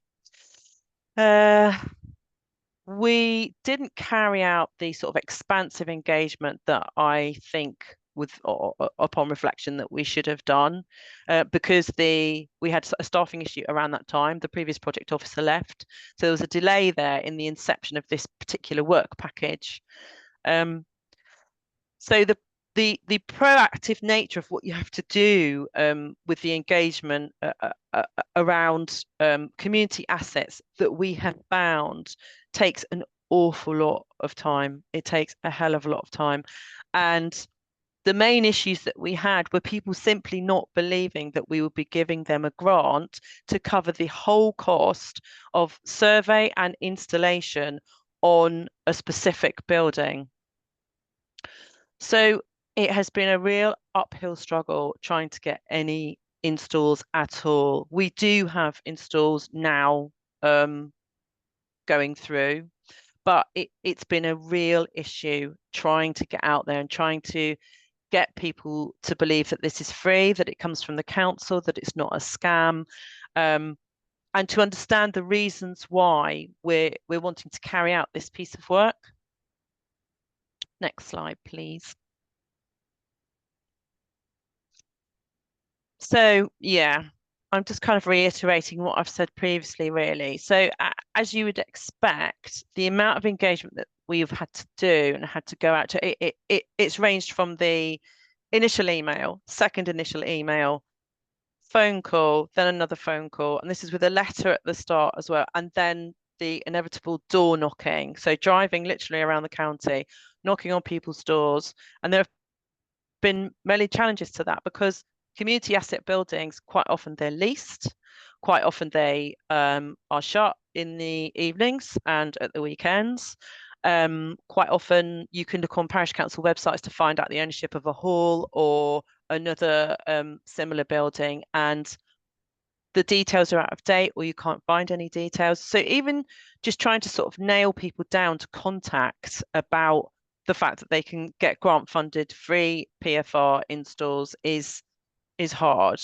We didn't carry out the sort of expansive engagement that I think, upon reflection, that we should have done, because we had a staffing issue around that time. The previous project officer left, so there was a delay there in the inception of this particular work package. So the proactive nature of what you have to do with the engagement around community assets that we have found takes an awful lot of time. It takes a hell of a lot of time. And the main issues that we had were people simply not believing that we would be giving them a grant to cover the whole cost of survey and installation on a specific building. So it has been a real uphill struggle trying to get any installs at all. We do have installs now going through, but it's been a real issue trying to get out there and trying to get people to believe that this is free, that it comes from the council, that it's not a scam, and to understand the reasons why we're wanting to carry out this piece of work. Next slide, please. So yeah, I'm just kind of reiterating what I've said previously, really. So as you would expect, the amount of engagement that we've had to do and had to go out to, it's ranged from the initial email, second initial email, phone call, then another phone call, and this is with a letter at the start as well, and then the inevitable door knocking. So driving literally around the county, knocking on people's doors, and there have been many challenges to that, because community asset buildings, quite often they're leased, quite often they are shut in the evenings and at the weekends. Quite often you can look on parish council websites to find out the ownership of a hall or another similar building, and the details are out of date or you can't find any details. So even just trying to sort of nail people down to contact about the fact that they can get grant funded free PFR installs is hard.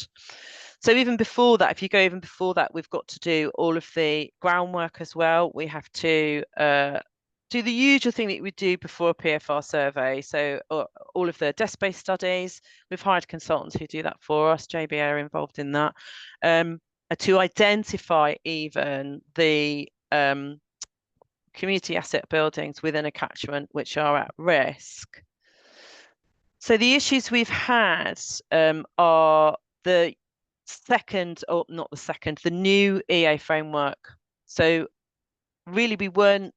So even before that, if you go even before that, we've got to do all of the groundwork as well. We have to do the usual thing that we do before a PFR survey. So all of the desk-based studies, we've hired consultants who do that for us. JBA are involved in that. To identify even the community asset buildings within a catchment which are at risk. So the issues we've had are the the new EA framework. So really we weren't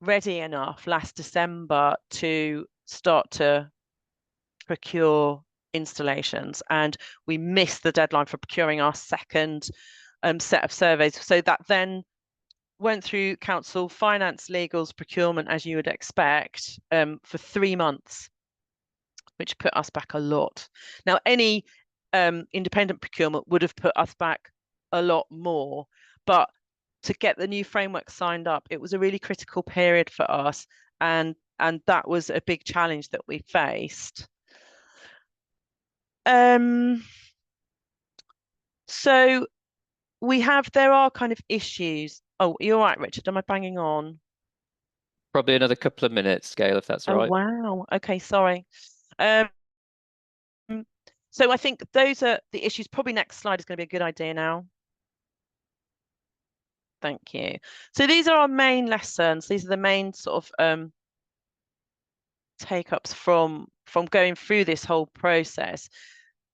ready enough last December to start to procure installations, and we missed the deadline for procuring our second set of surveys. So that then went through council, finance, legals, procurement, as you would expect, for 3 months, which put us back a lot. Now, any independent procurement would have put us back a lot more, but to get the new framework signed up, it was a really critical period for us, and that was a big challenge that we faced. So there are kind of issues. Oh, you're right, Richard. Am I banging on? Probably another couple of minutes, Gail, if that's right. Oh, wow. Okay, sorry. So I think those are the issues. Probably next slide is going to be a good idea now. Thank you. So these are our main lessons. These are the main sort of take-ups from going through this whole process.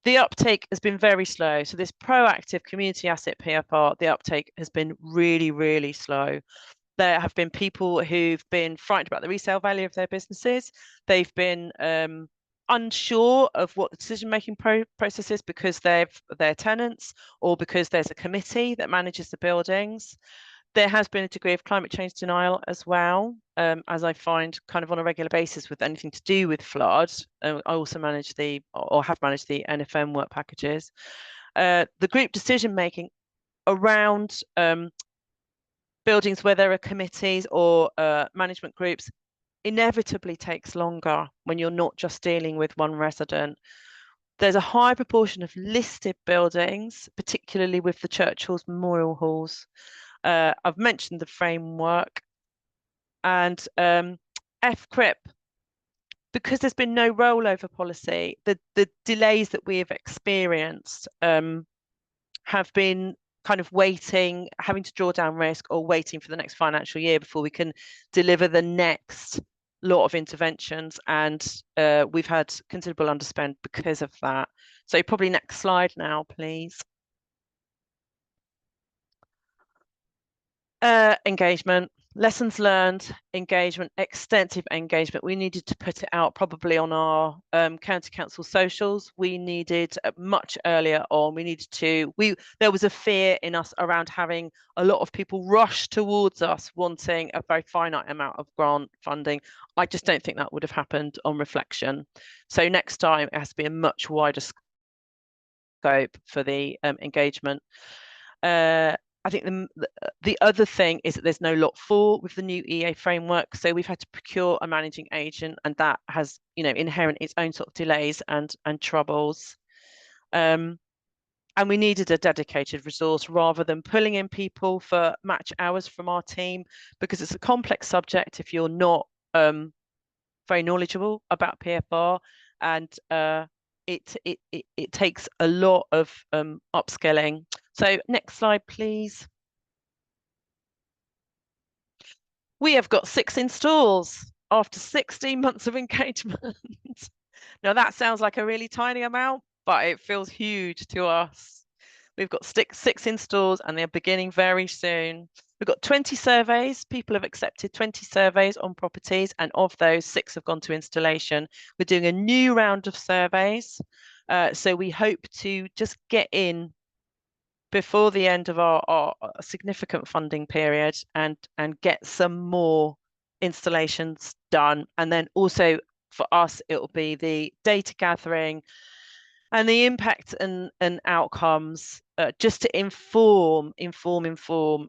The uptake has been very slow. So this proactive community asset PFR, the uptake has been really, really slow. There have been people who've been frightened about the resale value of their businesses. They've been unsure of what the decision-making process is because they're tenants, or because there's a committee that manages the buildings. There has been a degree of climate change denial as well, as I find kind of on a regular basis with anything to do with flood. I also manage have managed the NFM work packages. The group decision-making around buildings where there are committees or management groups inevitably takes longer when you're not just dealing with one resident. There's a high proportion of listed buildings, particularly with the church halls, memorial halls. I've mentioned the framework, and FCRIP, because there's been no rollover policy, the delays that we have experienced have been kind of waiting, having to draw down risk, or waiting for the next financial year before we can deliver the next lot of interventions, and we've had considerable underspend because of that. So probably next slide now, please. Engagement, lessons learned, engagement, extensive engagement. We needed to put it out probably on our county council socials. We needed much earlier on. We needed to, there was a fear in us around having a lot of people rush towards us wanting a very finite amount of grant funding. I just don't think that would have happened on reflection. So next time it has to be a much wider scope for the engagement. I think the other thing is that there's no lot 4 with the new EA framework. So we've had to procure a managing agent, and that has, inherent its own sort of delays and troubles. And we needed a dedicated resource rather than pulling in people for match hours from our team, because it's a complex subject if you're not very knowledgeable about PFR, and it takes a lot of upskilling. So next slide, please. We have got 6 installs after 16 months of engagement. Now that sounds like a really tiny amount, but it feels huge to us. We've got 6 installs, and they're beginning very soon. We've got 20 surveys. People have accepted 20 surveys on properties, and of those, 6 have gone to installation. We're doing a new round of surveys. So we hope to just get in before the end of our significant funding period and get some more installations done. And then also for us, it will be the data gathering and the impact and outcomes, just to inform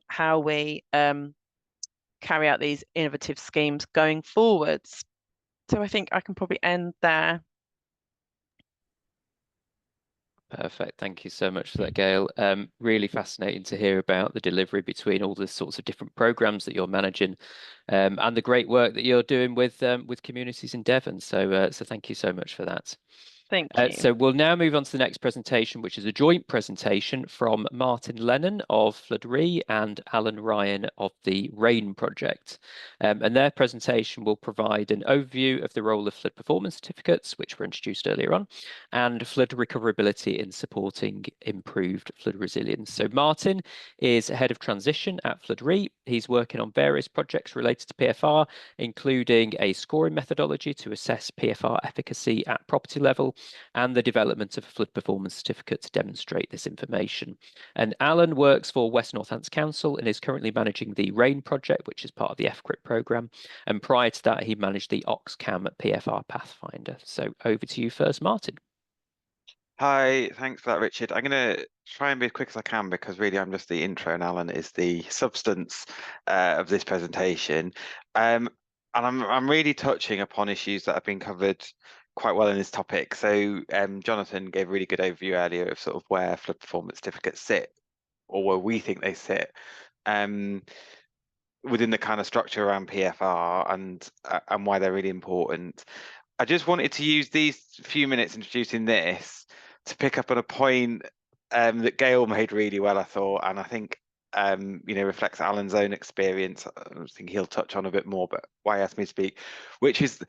how we carry out these innovative schemes going forwards. So I think I can probably end there. Perfect. Thank you so much for that, Gail. Really fascinating to hear about the delivery between all the sorts of different programs that you're managing, and the great work that you're doing with communities in Devon. So thank you so much for that. Thank you. So we'll now move on to the next presentation, which is a joint presentation from Martin Lennon of FloodReady and Alan Ryan of the RAIN project. And their presentation will provide an overview of the role of flood performance certificates, which were introduced earlier on, and flood recoverability in supporting improved flood resilience. So Martin is head of transition at FloodReady. He's working on various projects related to PFR, including a scoring methodology to assess PFR efficacy at property level, and the development of a flood performance certificate to demonstrate this information. And Alan works for West Northants Council and is currently managing the RAIN project, which is part of the FCRIP programme. And prior to that, he managed the OxCam PFR Pathfinder. So over to you first, Martin. Hi, thanks for that, Richard. I'm going to try and be as quick as I can because really I'm just the intro and Alan is the substance of this presentation. And I'm really touching upon issues that have been covered quite well in this topic. So Jonathan gave a really good overview earlier of sort of where flood performance certificates sit, or where we think they sit within the kind of structure around PFR and why they're really important. I just wanted to use these few minutes introducing this to pick up on a point that Gail made really well, I thought, and I think reflects Alan's own experience. I think he'll touch on a bit more, but why he asked me to speak, which is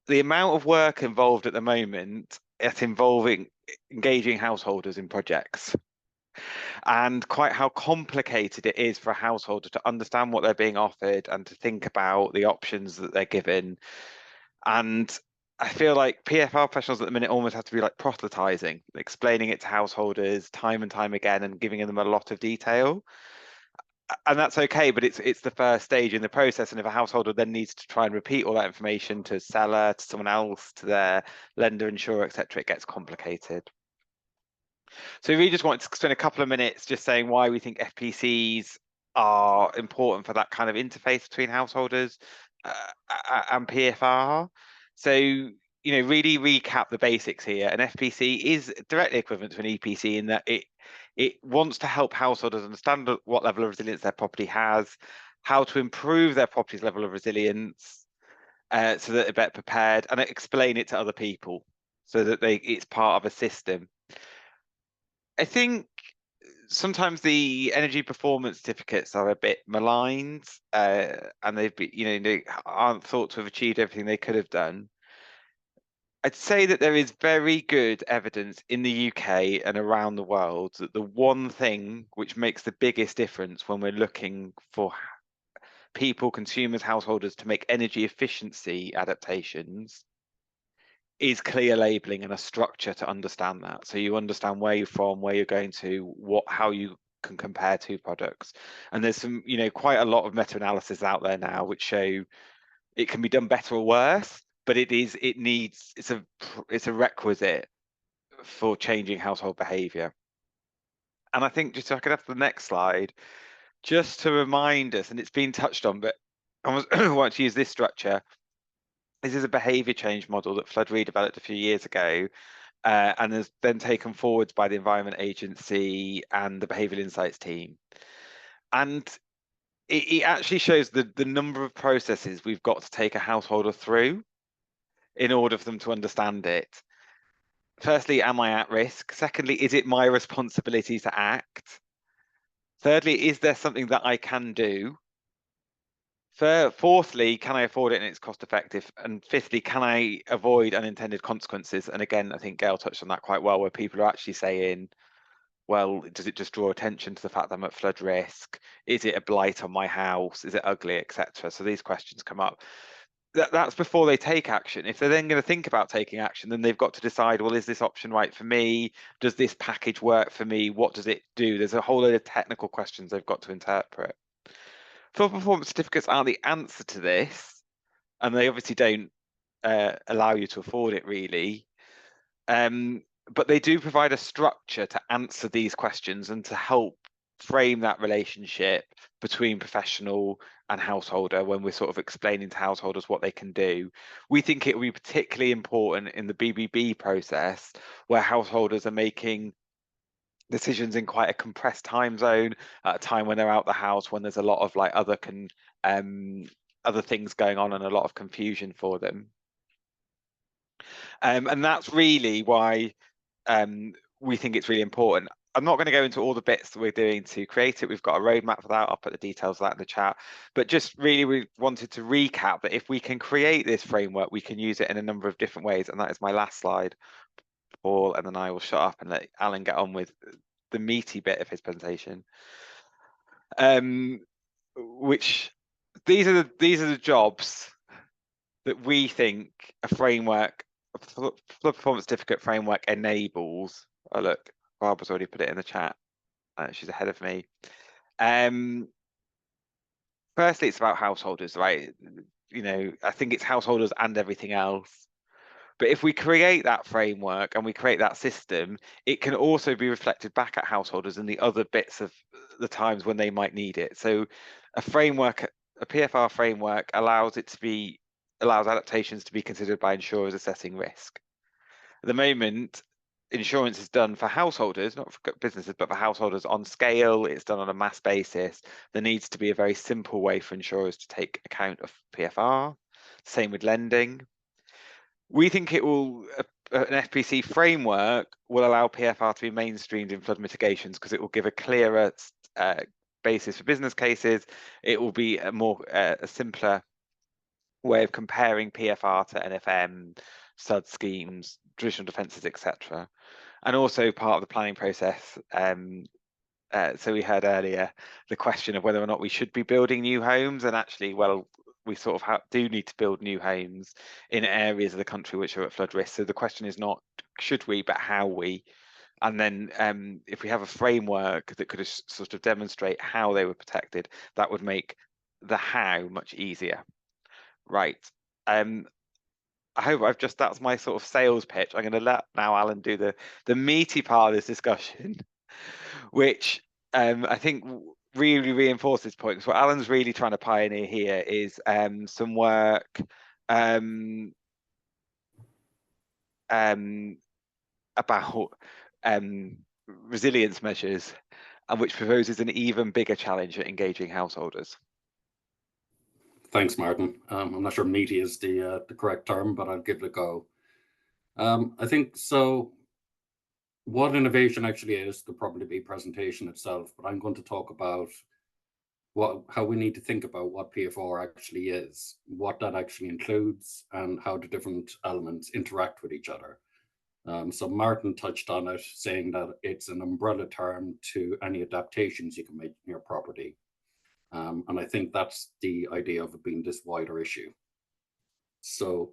the amount of work involved at the moment at engaging householders in projects, and quite how complicated it is for a householder to understand what they're being offered and to think about the options that they're given. And I feel like PFR professionals at the minute almost have to be like proselytizing, explaining it to householders time and time again and giving them a lot of detail. And that's okay, but it's the first stage in the process. And if a householder then needs to try and repeat all that information to a seller, to someone else, to their lender, insurer, etc., it gets complicated. So we really just wanted to spend a couple of minutes just saying why we think FPCs are important for that kind of interface between householders and PFR. So, really recap the basics here. An FPC is directly equivalent to an EPC in that it wants to help householders understand what level of resilience their property has, how to improve their property's level of resilience so that they're better prepared, and explain it to other people so that it's part of a system. I think sometimes the energy performance certificates are a bit maligned and they've been, they aren't thought to have achieved everything they could have done. I'd say that there is very good evidence in the UK and around the world that the one thing which makes the biggest difference when we're looking for people, consumers, householders to make energy efficiency adaptations is clear labeling and a structure to understand that. So you understand where you're from, where you're going to, how you can compare two products. And there's some, quite a lot of meta-analysis out there now which show it can be done better or worse, but it's a requisite for changing household behavior. And I think just so I could have the next slide, just to remind us, and it's been touched on, but I want to use this structure. This is a behaviour change model that FloodReady developed a few years ago and has then taken forwards by the Environment Agency and the Behavioural Insights team. And it actually shows the number of processes we've got to take a householder through in order for them to understand it. Firstly, am I at risk? Secondly, is it my responsibility to act? Thirdly, is there something that I can do? Fourthly, can I afford it and it's cost effective? And fifthly, can I avoid unintended consequences? And again, I think Gail touched on that quite well, where people are actually saying, well, does it just draw attention to the fact that I'm at flood risk? Is it a blight on my house? Is it ugly, etc.? So these questions come up. that's before they take action. If they're then going to think about taking action, then they've got to decide, well, is this option right for me? Does this package work for me? What does it do? There's a whole load of technical questions they've got to interpret. Flood performance certificates aren't the answer to this, and they obviously don't allow you to afford it really. But they do provide a structure to answer these questions and to help frame that relationship between professional and householder when we're sort of explaining to householders what they can do. We think it will be particularly important in the BBB process, where householders are making decisions in quite a compressed time zone at a time when they're out the house, when there's a lot of like other things going on and a lot of confusion for them. And that's really why we think it's really important. I'm not going to go into all the bits that we're doing to create it. We've got a roadmap for that. I'll put the details of that in the chat. But just really, we wanted to recap that if we can create this framework, we can use it in a number of different ways. And that is my last slide, Paul, and then I will shut up and let Alan get on with the meaty bit of his presentation. Which these are the jobs that we think a framework, a flood performance certificate framework enables. Oh look, Barbara's already put it in the chat. She's ahead of me. Firstly, it's about householders, right? You know, I think it's householders and everything else. But if we create that framework and we create that system, it can also be reflected back at householders in the other bits of the times when they might need it. So a framework, a PFR framework allows adaptations to be considered by insurers assessing risk. At the moment, insurance is done for householders, not for businesses, but for householders on scale. It's done on a mass basis. There needs to be a very simple way for insurers to take account of PFR. Same with lending. We think it will, an FPC framework will allow PFR to be mainstreamed in flood mitigations because it will give a clearer basis for business cases. It will be a simpler way of comparing PFR to NFM, SUD schemes, traditional defences, etc. And also part of the planning process. So we heard earlier the question of whether or not we should be building new homes, and actually, well, we sort of do need to build new homes in areas of the country which are at flood risk. So the question is not should we, but how we. And then if we have a framework that could sort of demonstrate how they were protected, that would make the how much easier. Right. I hope that's my sort of sales pitch. I'm going to let now Alan do the meaty part of this discussion, which I think really reinforces this point. So what Alan's really trying to pioneer here is some work about resilience measures, and which proposes an even bigger challenge at engaging householders. Thanks, Martin. I'm not sure meaty is the correct term, but I'll give it a go. I think so. What innovation actually is could probably be presentation itself, but I'm going to talk about how we need to think about what PFR actually is, what that actually includes, and how the different elements interact with each other. So Martin touched on it, saying that it's an umbrella term to any adaptations you can make in your property. And I think that's the idea of it being this wider issue. So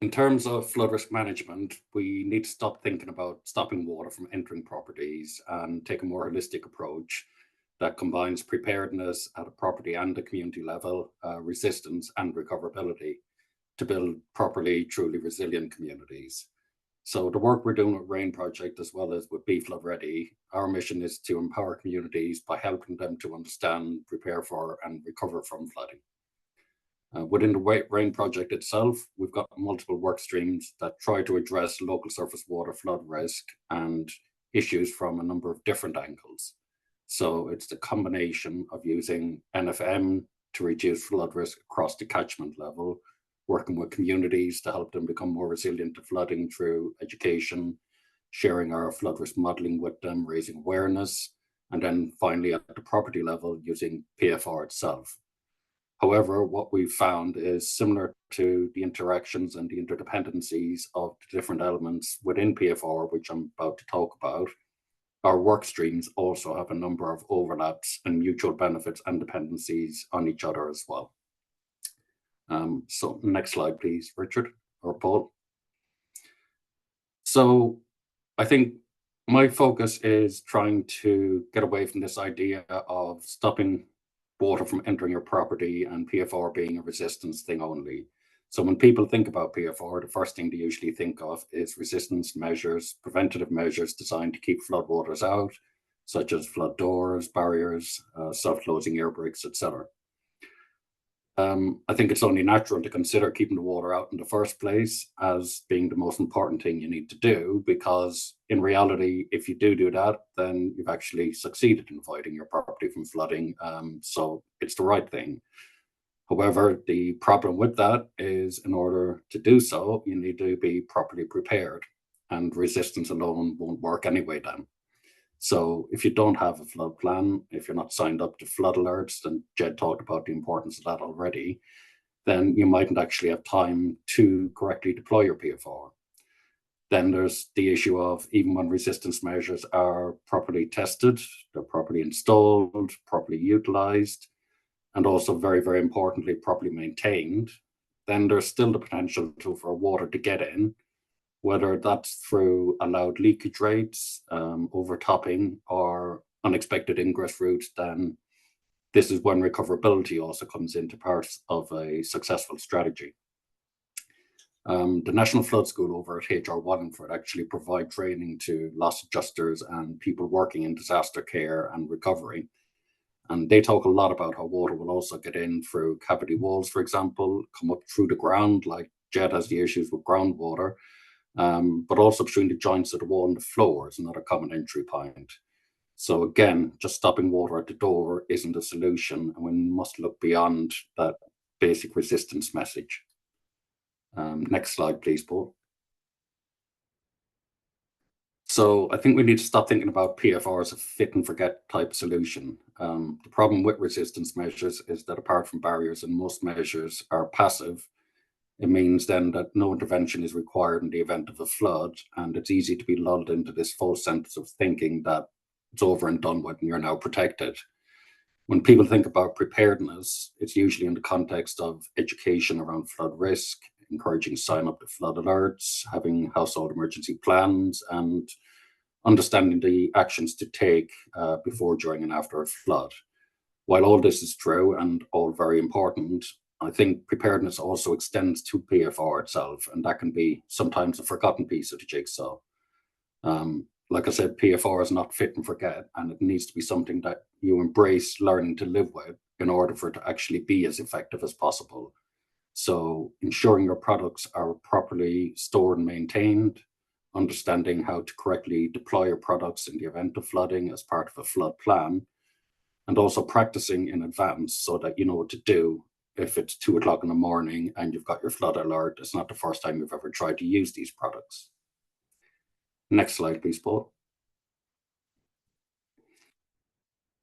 in terms of flood risk management, we need to stop thinking about stopping water from entering properties and take a more holistic approach that combines preparedness at a property and a community level, resistance and recoverability to build properly, truly resilient communities. So the work we're doing with RAIN Project, as well as with BeFloodReady, our mission is to empower communities by helping them to understand, prepare for, and recover from flooding. Within the RAIN Project itself, we've got multiple work streams that try to address local surface water flood risk and issues from a number of different angles. So it's the combination of using NFM to reduce flood risk across the catchment level, working with communities to help them become more resilient to flooding through education, sharing our flood risk modeling with them, raising awareness, and then finally at the property level using PFR itself. However, what we've found is similar to the interactions and the interdependencies of the different elements within PFR, which I'm about to talk about, our work streams also have a number of overlaps and mutual benefits and dependencies on each other as well. So next slide, please, Richard or Paul. So I think my focus is trying to get away from this idea of stopping water from entering your property and PFR being a resistance thing only. So when people think about PFR, the first thing they usually think of is resistance measures, preventative measures designed to keep floodwaters out, such as flood doors, barriers, self-closing air breaks, etc. I think it's only natural to consider keeping the water out in the first place as being the most important thing you need to do, because in reality, if you do that, then you've actually succeeded in avoiding your property from flooding. So it's the right thing. However, the problem with that is in order to do so, you need to be properly prepared, and resistance alone won't work anyway then. So if you don't have a flood plan, if you're not signed up to flood alerts, and Jed talked about the importance of that already, then you mightn't actually have time to correctly deploy your PFR. Then there's the issue of, even when resistance measures are properly tested, they're properly installed, properly utilized, and also very, very importantly, properly maintained, then there's still the potential for water to get in, whether that's through allowed leakage rates, overtopping, or unexpected ingress routes. Then this is when recoverability also comes into parts of a successful strategy. The National Flood School over at HR Wallingford actually provide training to loss adjusters and people working in disaster care and recovery. And they talk a lot about how water will also get in through cavity walls, for example, come up through the ground, like Jed has the issues with groundwater, but also between the joints of the wall and the floor is another common entry point. So again, just stopping water at the door isn't a solution, and we must look beyond that basic resistance message. Next slide, please, Paul. So I think we need to stop thinking about PFR as a fit and forget type solution. The problem with resistance measures is that apart from barriers, and most measures are passive, it means then that no intervention is required in the event of a flood, and it's easy to be lulled into this false sense of thinking that it's over and done with and you're now protected. When people think about preparedness, it's usually in the context of education around flood risk, encouraging sign up to flood alerts, having household emergency plans, and understanding the actions to take before, during, and after a flood. While all this is true and all very important, I think preparedness also extends to PFR itself, and that can be sometimes a forgotten piece of the jigsaw. Like I said, PFR is not fit and forget, and it needs to be something that you embrace learning to live with in order for it to actually be as effective as possible. So ensuring your products are properly stored and maintained, understanding how to correctly deploy your products in the event of flooding as part of a flood plan, and also practicing in advance so that you know what to do if it's 2 o'clock in the morning and you've got your flood alert. It's not the first time you've ever tried to use these products. Next slide, please, Paul.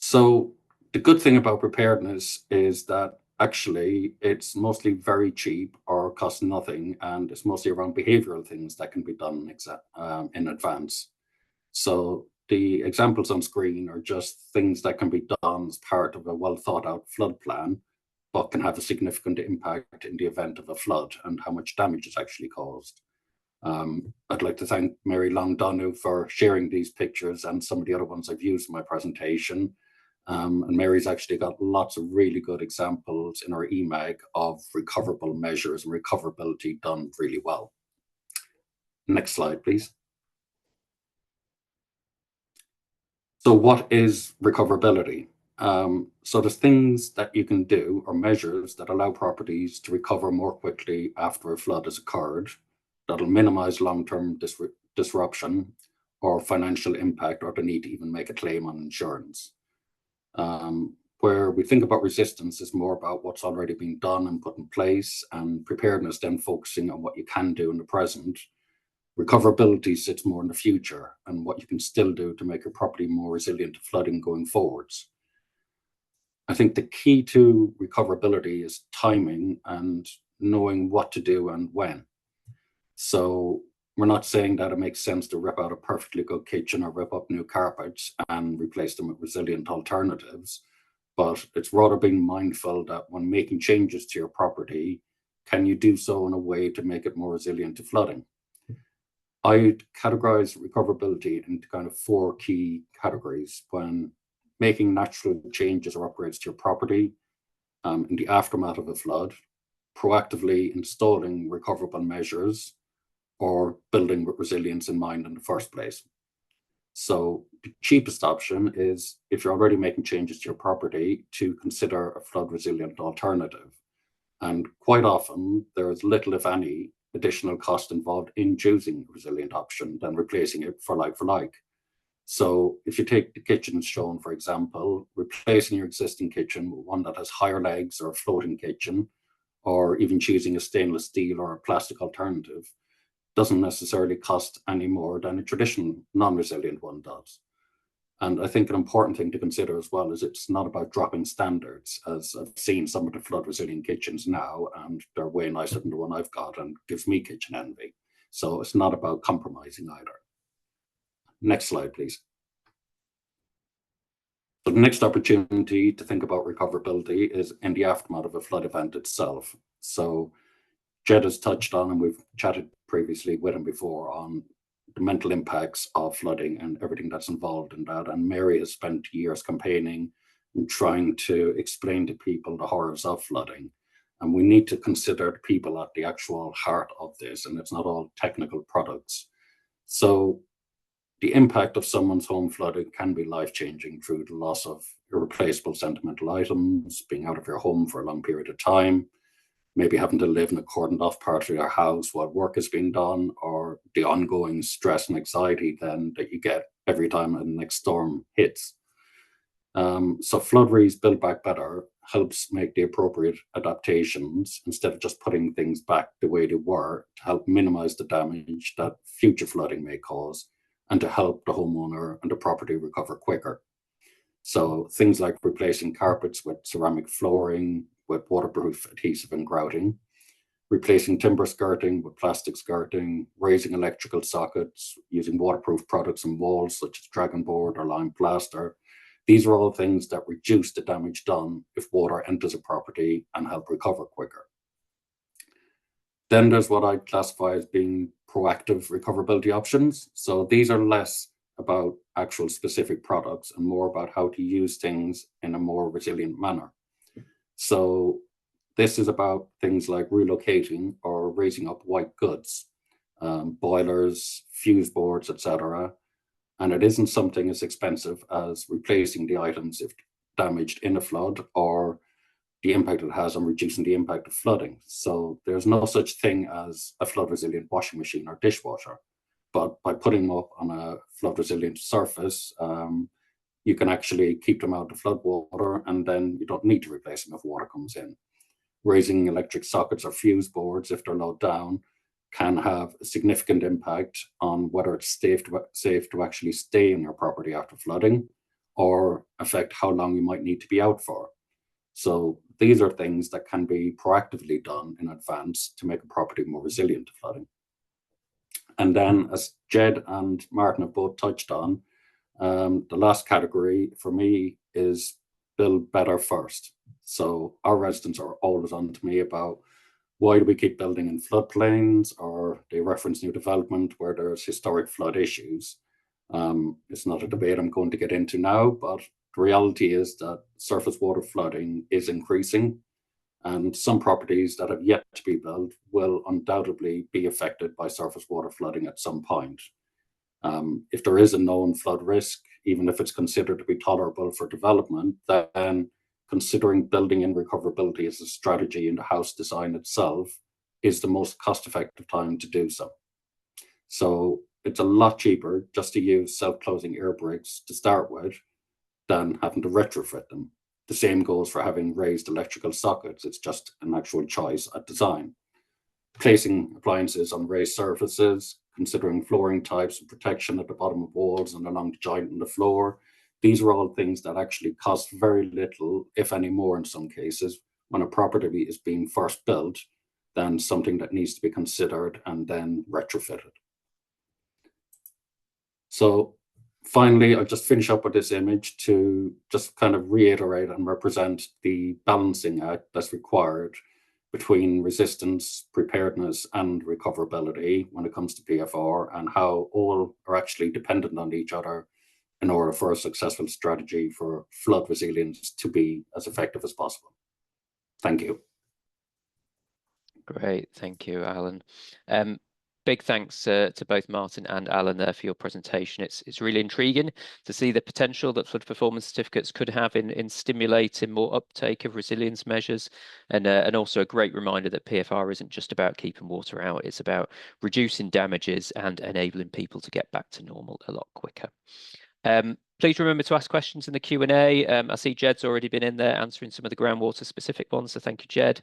So the good thing about preparedness is that actually it's mostly very cheap or costs nothing, and it's mostly around behavioral things that can be done in advance. So the examples on screen are just things that can be done as part of a well thought out flood plan, but can have a significant impact in the event of a flood and how much damage is actually caused. I'd like to thank Mary Longdonu for sharing these pictures and some of the other ones I've used in my presentation. And Mary's actually got lots of really good examples in our EMAG of recoverable measures and recoverability done really well. Next slide, please. So what is recoverability? So there's things that you can do or measures that allow properties to recover more quickly after a flood has occurred, that'll minimize long-term disruption or financial impact, or the need to even make a claim on insurance. Where we think about resistance is more about what's already been done and put in place, and preparedness then focusing on what you can do in the present. Recoverability sits more in the future and what you can still do to make your property more resilient to flooding going forwards. I think the key to recoverability is timing and knowing what to do and when. So we're not saying that it makes sense to rip out a perfectly good kitchen or rip up new carpets and replace them with resilient alternatives, but it's rather being mindful that when making changes to your property, can you do so in a way to make it more resilient to flooding? I'd categorize recoverability into kind of 4 key categories when making natural changes or upgrades to your property in the aftermath of a flood, proactively installing recoverable measures, or building with resilience in mind in the first place. So the cheapest option is, if you're already making changes to your property, to consider a flood resilient alternative. And quite often there is little, if any, additional cost involved in choosing a resilient option than replacing it for like. So if you take the kitchen shown, for example, replacing your existing kitchen with one that has higher legs or a floating kitchen, or even choosing a stainless steel or a plastic alternative, doesn't necessarily cost any more than a traditional non-resilient one does. And I think an important thing to consider as well is it's not about dropping standards, as I've seen some of the flood resilient kitchens now, and they're way nicer than the one I've got and gives me kitchen envy. So it's not about compromising either. Next slide, please. So the next opportunity to think about recoverability is in the aftermath of a flood event itself. So Jed has touched on, and we've chatted previously with him before, on the mental impacts of flooding and everything that's involved in that. And Mary has spent years campaigning and trying to explain to people the horrors of flooding. And we need to consider the people at the actual heart of this, and it's not all technical products. So the impact of someone's home flooded can be life-changing through the loss of irreplaceable sentimental items, being out of your home for a long period of time, maybe having to live in a cordoned off part of your house while work is being done, or the ongoing stress and anxiety then that you get every time the next storm hits. So FloodReady's Build Back Better helps make the appropriate adaptations instead of just putting things back the way they were, to help minimize the damage that future flooding may cause and to help the homeowner and the property recover quicker. So things like replacing carpets with ceramic flooring, with waterproof adhesive and grouting, replacing timber skirting with plastic skirting, raising electrical sockets, using waterproof products and walls such as dragon board or lime plaster. These are all things that reduce the damage done if water enters a property and help recover quicker. Then there's what I'd classify as being proactive recoverability options. So these are less about actual specific products and more about how to use things in a more resilient manner. So this is about things like relocating or raising up white goods, boilers, fuse boards, etc. And it isn't something as expensive as replacing the items if damaged in a flood, or the impact it has on reducing the impact of flooding. So there's no such thing as a flood resilient washing machine or dishwasher, but by putting them up on a flood resilient surface, you can actually keep them out of flood water, and then you don't need to replace them if water comes in. Raising electric sockets or fuse boards, if they're low down, can have a significant impact on whether it's safe to actually stay in your property after flooding, or affect how long you might need to be out for. So these are things that can be proactively done in advance to make a property more resilient to flooding. And then, as Jed and Martin have both touched on, the last category for me is build better first. So our residents are always on to me about, why do we keep building in floodplains, or they reference new development where there's historic flood issues. It's not a debate I'm going to get into now, but the reality is that surface water flooding is increasing, and some properties that have yet to be built will undoubtedly be affected by surface water flooding at some point. If there is a known flood risk, even if it's considered to be tolerable for development, then considering building in recoverability as a strategy in the house design itself is the most cost-effective time to do so. So it's a lot cheaper just to use self-closing air bricks to start with than having to retrofit them. The same goes for having raised electrical sockets. It's just an actual choice at design. Placing appliances on raised surfaces, considering flooring types and protection at the bottom of walls and along the joint in the floor. These are all things that actually cost very little, if any more in some cases, when a property is being first built, than something that needs to be considered and then retrofitted. So finally, I'll just finish up with this image to just kind of reiterate and represent the balancing act that's required between resistance, preparedness, and recoverability when it comes to PFR, and how all are actually dependent on each other in order for a successful strategy for flood resilience to be as effective as possible. Thank you. Great, thank you, Alan. Big thanks to both Martin and Alan there for your presentation. It's really intriguing to see the potential that flood performance certificates could have in stimulating more uptake of resilience measures, and also a great reminder that PFR isn't just about keeping water out, it's about reducing damages and enabling people to get back to normal a lot quicker. Please remember to ask questions in the Q&A. I see Jed's already been in there answering some of the groundwater specific ones, so thank you, Jed.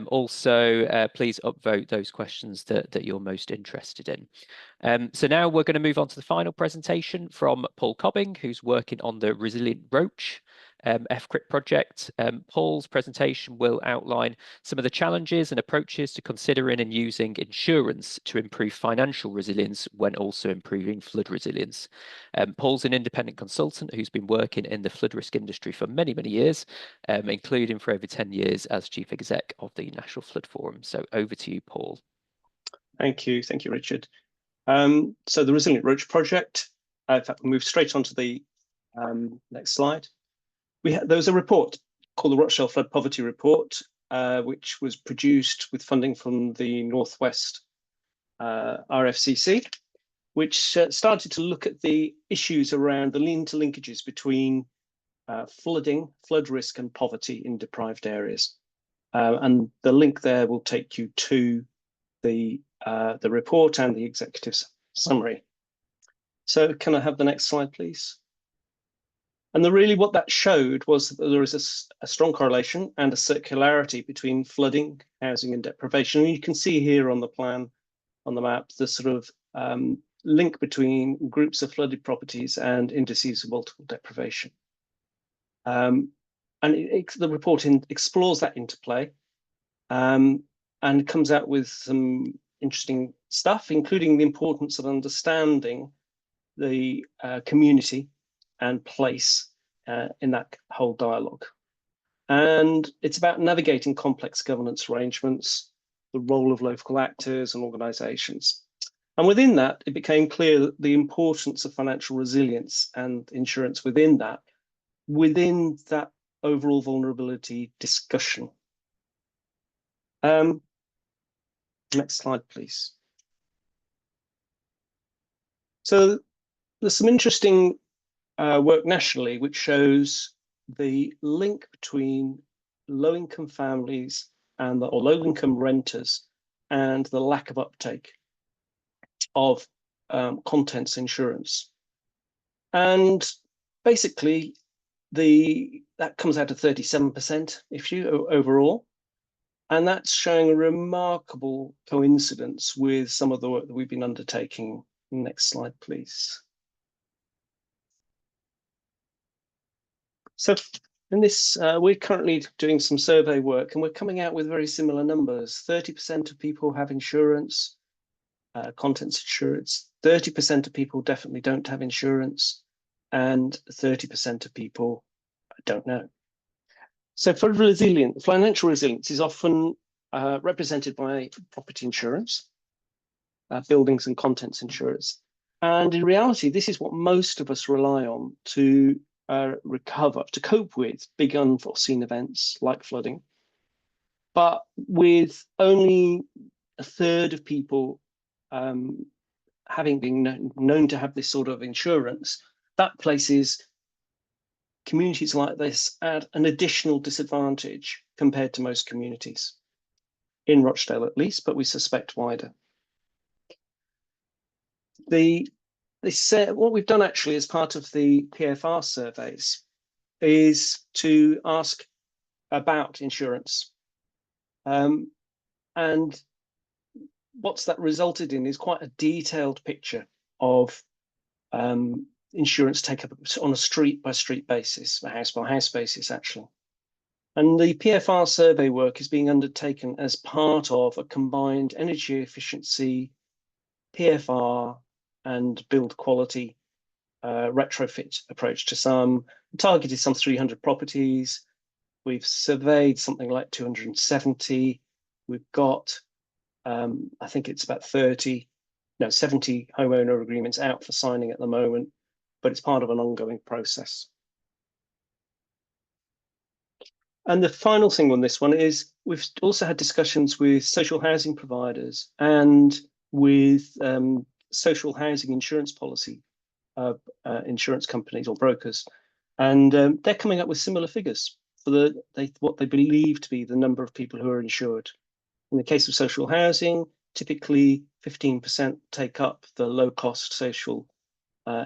Also, please upvote those questions that you're most interested in. So now we're going to move on to the final presentation from Paul Cobbing, who's working on the Resilient Roach FCRIP project. Paul's presentation will outline some of the challenges and approaches to considering and using insurance to improve financial resilience when also improving flood resilience. Paul's an independent consultant who's been working in the flood risk industry for many, many years, including for over 10 years as chief exec of the National Flood Forum. So over to you, Paul. Thank you, Richard. So the Resilient Roach project, in fact, we'll move straight on to the next slide. There was a report called the Rochdale Flood Poverty Report, which was produced with funding from the Northwest RFCC, which started to look at the issues around the interlinkages between flooding, flood risk, and poverty in deprived areas. And the link there will take you to the report and the executive summary. So can I have the next slide, please? And really what that showed was that there is a strong correlation and a circularity between flooding, housing, and deprivation. And you can see here on the plan, on the map, the sort of link between groups of flooded properties and indices of multiple deprivation. And the report explores that interplay and comes out with some interesting stuff, including the importance of understanding the community and place in that whole dialogue. And it's about navigating complex governance arrangements, the role of local actors and organisations. And within that, it became clear that the importance of financial resilience and insurance within that overall vulnerability discussion. Next slide, please. So there's some interesting work nationally which shows the link between low-income families and or low-income renters and the lack of uptake of contents insurance. And basically, that comes out to 37% issue overall. And that's showing a remarkable coincidence with some of the work that we've been undertaking. Next slide, please. So in this, we're currently doing some survey work and we're coming out with very similar numbers. 30% of people have insurance, contents insurance. 30% of people definitely don't have insurance, and 30% of people don't know. So for resilience, financial resilience is often represented by property insurance, buildings and contents insurance. And in reality, this is what most of us rely on to recover, to cope with big unforeseen events like flooding. But with only a third of people having been known to have this sort of insurance, that places communities like this at an additional disadvantage compared to most communities, in Rochdale at least, but we suspect wider. What we've done actually as part of the PFR surveys is to ask about insurance. And what's that resulted in is quite a detailed picture of insurance take up on a street by street basis, a house by house basis actually. And the PFR survey work is being undertaken as part of a combined energy efficiency, PFR and build quality retrofit approach to targeted some 300 properties. We've surveyed something like 270 We've got, I think it's about 70 homeowner agreements out for signing at the moment, but it's part of an ongoing process. And the final thing on this one is we've also had discussions with social housing providers and with social housing insurance policy insurance companies or brokers, and they're coming up with similar figures for what they believe to be the number of people who are insured. In the case of social housing, typically 15% take up the low-cost social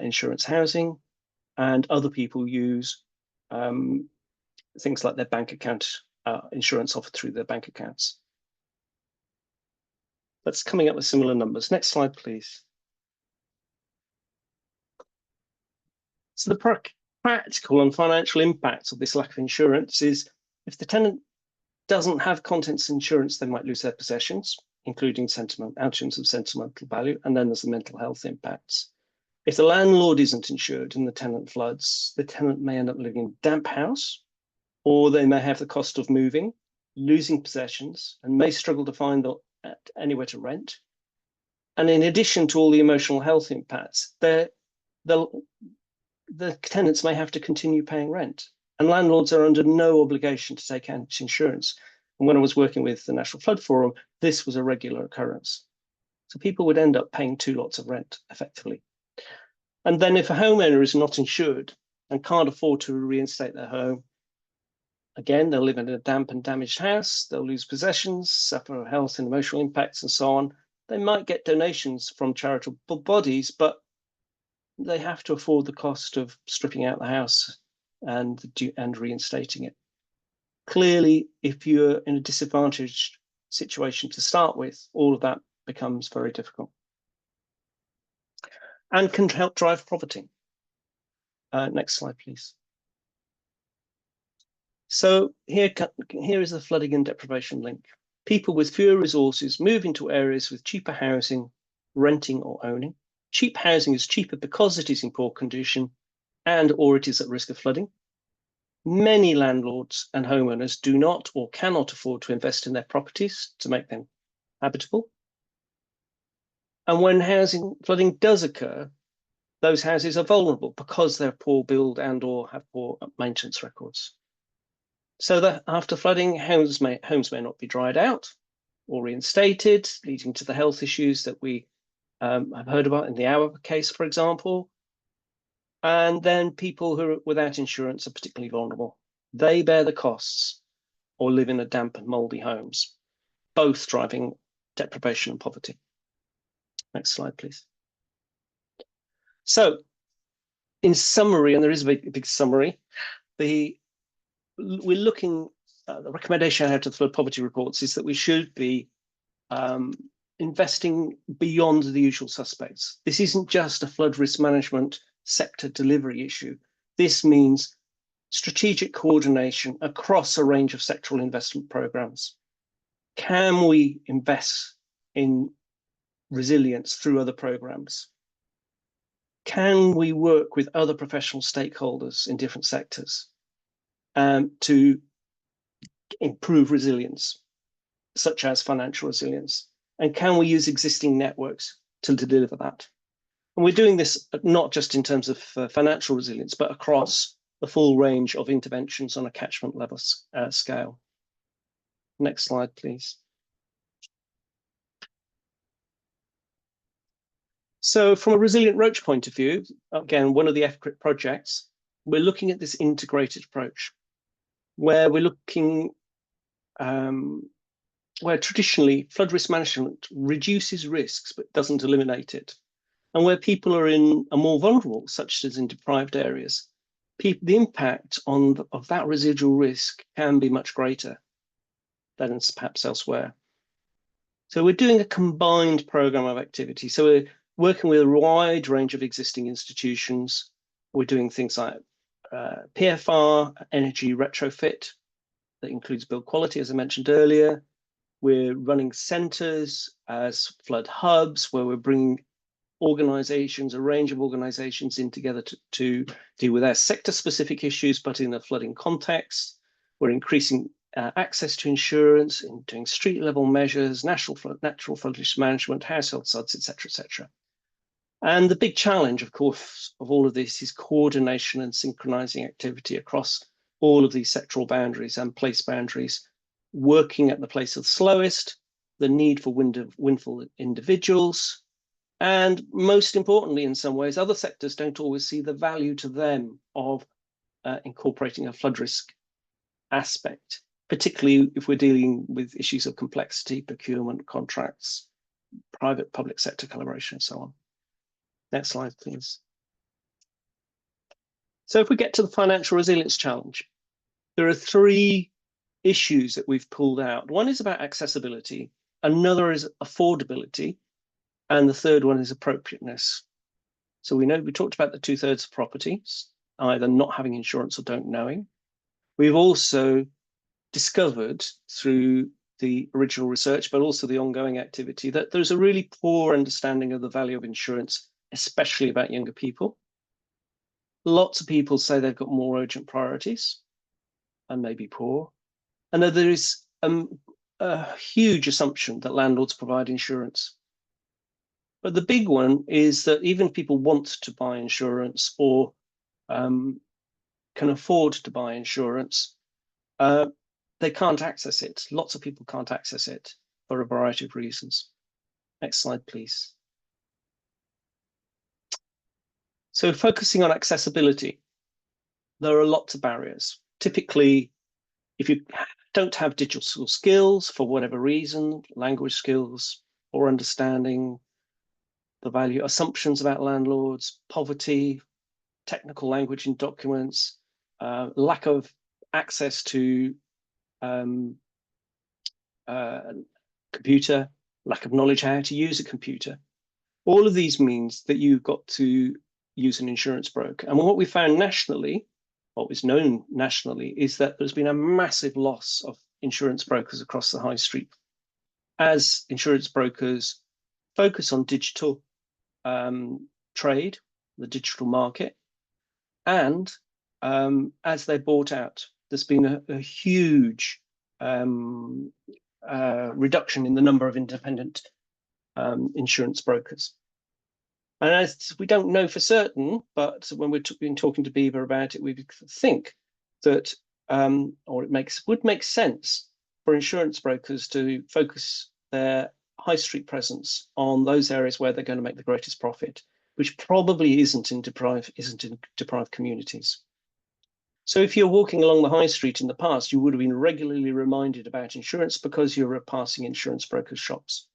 insurance housing, and other people use things like their bank account insurance offered through their bank accounts. That's coming up with similar numbers. Next slide, please. So the practical and financial impact of this lack of insurance is if the tenant doesn't have contents insurance, they might lose their possessions, including items of sentimental value, and then there's the mental health impacts. If the landlord isn't insured and the tenant floods, the tenant may end up living in a damp house, or they may have the cost of moving, losing possessions, and may struggle to find anywhere to rent. And in addition to all the emotional health impacts, the tenants may have to continue paying rent, and landlords are under no obligation to take out insurance. And when I was working with the National Flood Forum, this was a regular occurrence. So people would end up paying 2 lots of rent effectively. And then if a homeowner is not insured and can't afford to reinstate their home, again, they'll live in a damp and damaged house, they'll lose possessions, suffer health and emotional impacts and so on. They might get donations from charitable bodies, but they have to afford the cost of stripping out the house and reinstating it. Clearly, if you're in a disadvantaged situation to start with, all of that becomes very difficult and can help drive poverty. Next slide, please. So here is the flooding and deprivation link. People with fewer resources move into areas with cheaper housing, renting or owning. Cheap housing is cheaper because it is in poor condition or it is at risk of flooding. Many landlords and homeowners do not or cannot afford to invest in their properties to make them habitable. And when flooding does occur, those houses are vulnerable because they're poor build and or have poor maintenance records. So that after flooding, homes may not be dried out or reinstated, leading to the health issues that we have heard about in the Our case, for example. And then people who are without insurance are particularly vulnerable. They bear the costs or live in a damp and mouldy homes, both driving deprivation and poverty. Next slide, please. So in summary, and there is a big summary, we're looking, the recommendation out of the flood poverty reports is that we should be investing beyond the usual suspects. This isn't just a flood risk management sector delivery issue. This means strategic coordination across a range of sectoral investment programs. Can we invest in resilience through other programs? Can we work with other professional stakeholders in different sectors to improve resilience, such as financial resilience? And can we use existing networks to deliver that? And we're doing this not just in terms of financial resilience, but across the full range of interventions on a catchment level scale. Next slide, please. So from a resilient roach point of view, again, one of the FCRIP projects, we're looking at this integrated approach where we're looking where traditionally flood risk management reduces risks but doesn't eliminate it. And where people are more vulnerable, such as in deprived areas, the impact of that residual risk can be much greater than perhaps elsewhere. So we're doing a combined program of activity. So we're working with a wide range of existing institutions. We're doing things like PFR, energy retrofit, that includes build quality, as I mentioned earlier. We're running centres as flood hubs, where we're bringing organisations, a range of organisations in together to deal with their sector-specific issues, but in a flooding context. We're increasing access to insurance, in doing street level measures, natural flood risk management, household suds, etc., etc. And the big challenge, of course, of all of this is coordination and synchronizing activity across all of these sectoral boundaries and place boundaries, working at the place of the slowest, the need for windful individuals, and most importantly, in some ways, other sectors don't always see the value to them of incorporating a flood risk aspect, particularly if we're dealing with issues of complexity, procurement, contracts, private public sector collaboration, and so on. Next slide, please. So if we get to the financial resilience challenge, there are 3 issues that we've pulled out. One is about accessibility, another is affordability, and the third one is appropriateness. So we talked about the 2/3 of properties, either not having insurance or don't knowing. We've also discovered through the original research, but also the ongoing activity, that there's a really poor understanding of the value of insurance, especially about younger people. Lots of people say they've got more urgent priorities and may be poor. And that there is a huge assumption that landlords provide insurance. But the big one is that even if people want to buy insurance or can afford to buy insurance, they can't access it. Lots of people can't access it for a variety of reasons. Next slide, please. So focusing on accessibility, there are lots of barriers. Typically, if you don't have digital skills for whatever reason, language skills or understanding the value, assumptions about landlords, poverty, technical language in documents, lack of access to computer, lack of knowledge how to use a computer. All of these means that you've got to use an insurance broker. And what we found nationally, what was known nationally, is that there's been a massive loss of insurance brokers across the high street as insurance brokers focus on digital trade, the digital market, and as they're bought out, there's been a huge reduction in the number of independent insurance brokers. And as we don't know for certain, but when we've been talking to Beaver about it, we think that, or it would make sense for insurance brokers to focus their high street presence on those areas where they're going to make the greatest profit, which probably isn't in deprived communities. So if you're walking along the high street in the past, you would have been regularly reminded about insurance because you were passing insurance brokers' shops.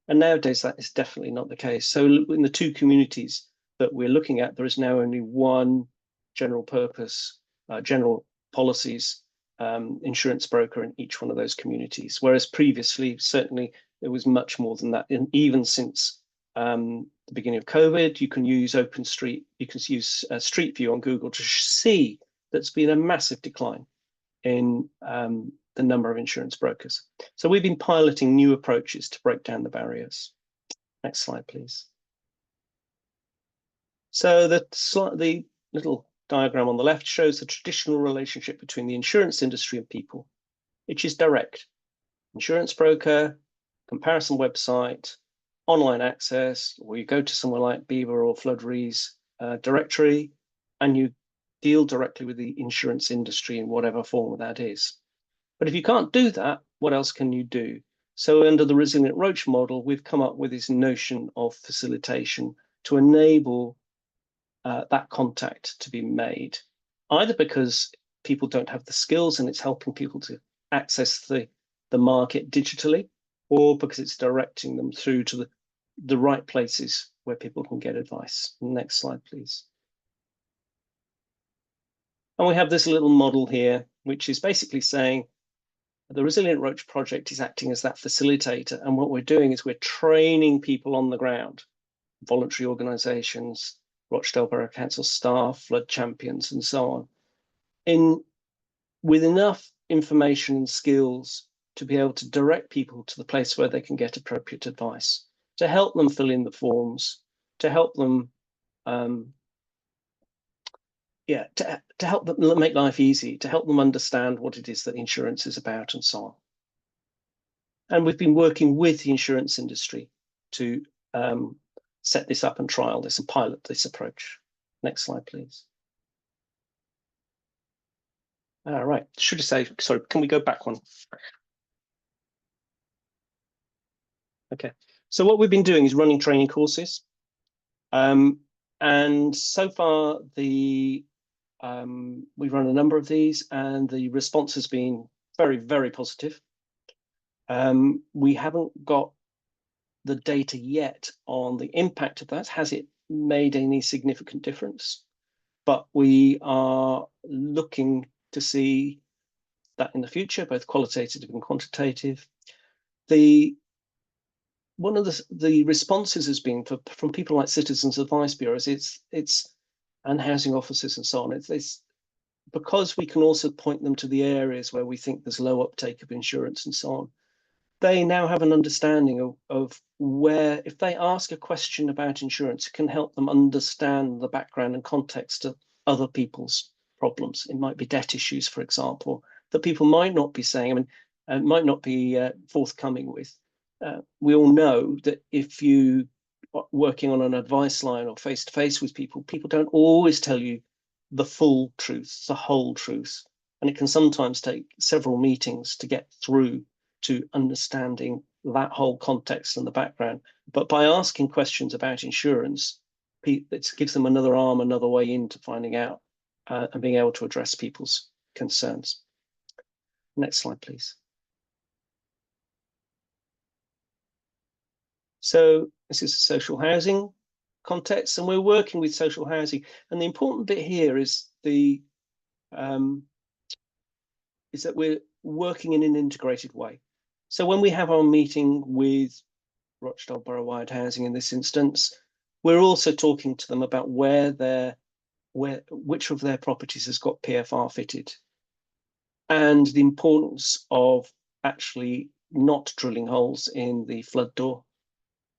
And nowadays, that is definitely not the case. So in the 2 communities that we're looking at, there is now only one general purpose, general policies insurance broker in each one of those communities. Whereas previously, certainly, there was much more than that. And even since the beginning of COVID, you can use OpenStreet, you can use Street View on Google to see that's been a massive decline in the number of insurance brokers. So we've been piloting new approaches to break down the barriers. Next slide, please. So the little diagram on the left shows the traditional relationship between the insurance industry and people, which is direct. Insurance broker, comparison website, online access, or you go to somewhere like Beaver or BeFloodReady's directory, and you deal directly with the insurance industry in whatever form that is. But if you can't do that, what else can you do? So under the Resilient Roach model, we've come up with this notion of facilitation to enable that contact to be made, either because people don't have the skills and it's helping people to access the market digitally, or because it's directing them through to the right places where people can get advice. Next slide, please. And we have this little model here, which is basically saying the Resilient Roach project is acting as that facilitator. And what we're doing is we're training people on the ground, voluntary organizations, Rochdale Borough Council staff, flood champions, and so on, with enough information and skills to be able to direct people to the place where they can get appropriate advice, to help them fill in the forms, to help them yeah, to help them make life easy, to help them understand what it is that insurance is about and so on. And we've been working with the insurance industry to set this up and trial this and pilot this approach. Next slide, please. All right, should I say, sorry, can we go back one? Okay, so what we've been doing is running training courses. And so far, we've run a number of these and the response has been very, very positive. We haven't got the data yet on the impact of that. Has it made any significant difference? But we are looking to see that in the future, both qualitative and quantitative. One of the responses has been from people like citizens advice bureaus, and housing officers and so on. It's because we can also point them to the areas where we think there's low uptake of insurance and so on. They now have an understanding of where, if they ask a question about insurance, it can help them understand the background and context of other people's problems. It might be debt issues, for example, that people might not be saying, might not be forthcoming with. We all know that if you are working on an advice line or face-to-face with people, people don't always tell you the full truth, the whole truth. And it can sometimes take several meetings to get through to understanding that whole context and the background. But by asking questions about insurance, it gives them another arm, another way into finding out and being able to address people's concerns. Next slide, please. So this is a social housing context, and we're working with social housing. And the important bit here is that we're working in an integrated way. So when we have our meeting with Rochdale Borough-wide Housing in this instance, we're also talking to them about which of their properties has got PFR fitted, and the importance of actually not drilling holes in the flood door,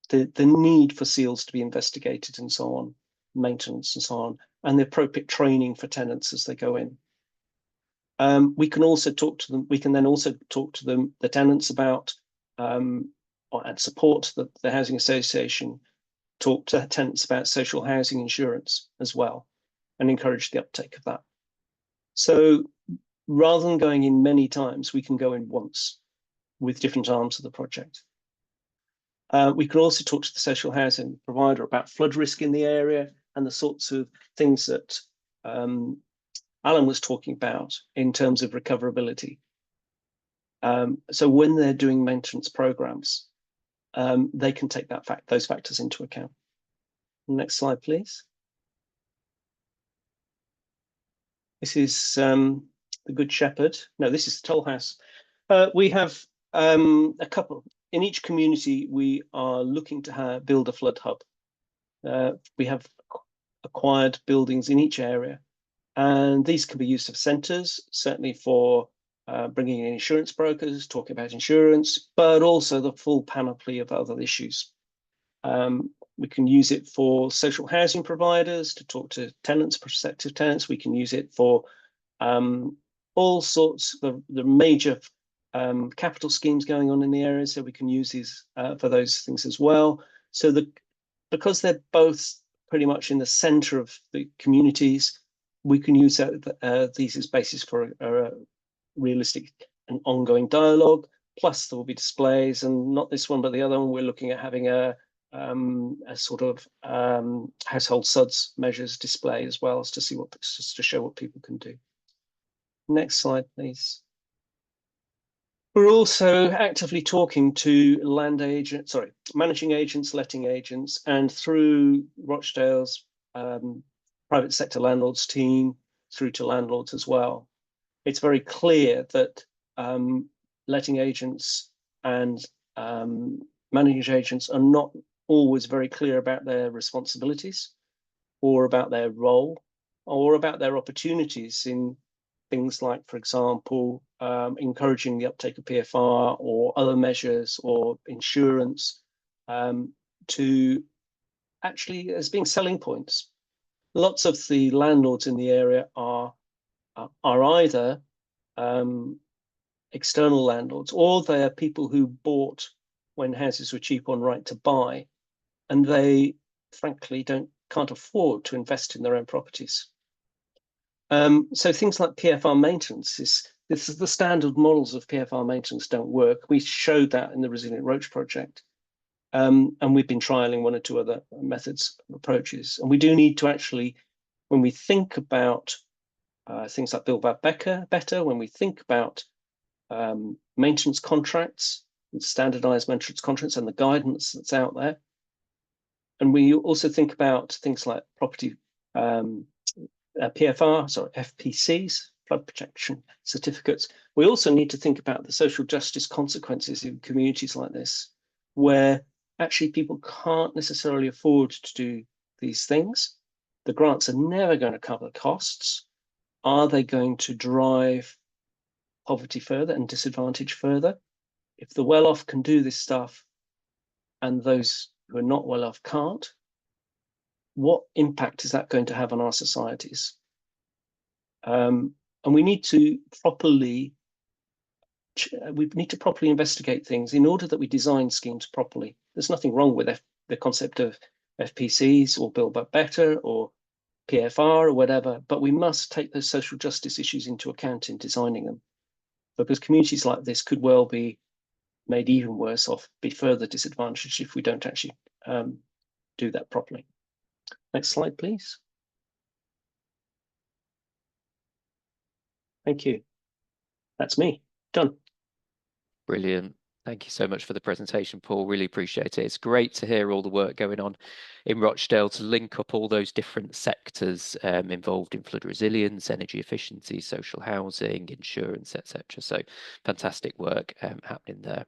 the need for seals to be investigated and so on, maintenance and so on, and the appropriate training for tenants as they go in. We can also talk to them. We can then also talk to them, the tenants, about and support the housing association. Talk to tenants about social housing insurance as well, and encourage the uptake of that. So rather than going in many times, we can go in once with different arms of the project. We can also talk to the social housing provider about flood risk in the area and the sorts of things that Alan was talking about in terms of recoverability. So when they're doing maintenance programs, they can take those factors into account. Next slide, please. This is the Good Shepherd. No, this is the Toll House. We have a couple. In each community, we are looking to build a flood hub. We have acquired buildings in each area, and these can be used as centres, certainly for bringing in insurance brokers, talking about insurance, but also the full panoply of other issues. We can use it for social housing providers to talk to tenants, prospective tenants. We can use it for all sorts of the major capital schemes going on in the area, so we can use these for those things as well. So because they're both pretty much in the centre of the communities, we can use these as basis for a realistic and ongoing dialogue. Plus, there will be displays, and not this one, but the other one. We're looking at having a sort of household suds measures display as well, as to see to show what people can do. Next slide, please. We're also actively talking to managing agents, letting agents, and through Rochdale's private sector landlords team through to landlords as well. It's very clear that letting agents and managing agents are not always very clear about their responsibilities or about their role or about their opportunities in things like, for example, encouraging the uptake of PFR or other measures or insurance to actually as being selling points. lots of the landlords in the area are either external landlords, or they're people who bought when houses were cheap on right to buy, and they frankly can't afford to invest in their own properties. So things like PFR maintenance this is the standard models of PFR maintenance don't work. We showed that in the Resilient Roach project. And we've been trialing one or two other methods, approaches. And we do need to actually, when we think about things like Build Back Better, when we think about maintenance contracts, and standardized maintenance contracts and the guidance that's out there. And we also think about things like property FPCs, flood protection certificates. We also need to think about the social justice consequences in communities like this, where actually people can't necessarily afford to do these things. The grants are never going to cover costs. Are they going to drive poverty further and disadvantage further? If the well-off can do this stuff and those who are not well-off can't, what impact is that going to have on our societies? And we need to properly investigate things in order that we design schemes properly. There's nothing wrong with the concept of FPCs or Build Back Better or PFR or whatever, but we must take those social justice issues into account in designing them, because communities like this could well be made even worse off, be further disadvantaged if we don't actually do that properly. Next slide, please. Thank you. That's me. Done. Brilliant. Thank you so much for the presentation, Paul. Really appreciate it. It's great to hear all the work going on in Rochdale to link up all those different sectors involved in flood resilience, energy efficiency, social housing, insurance, etc. So fantastic work happening there.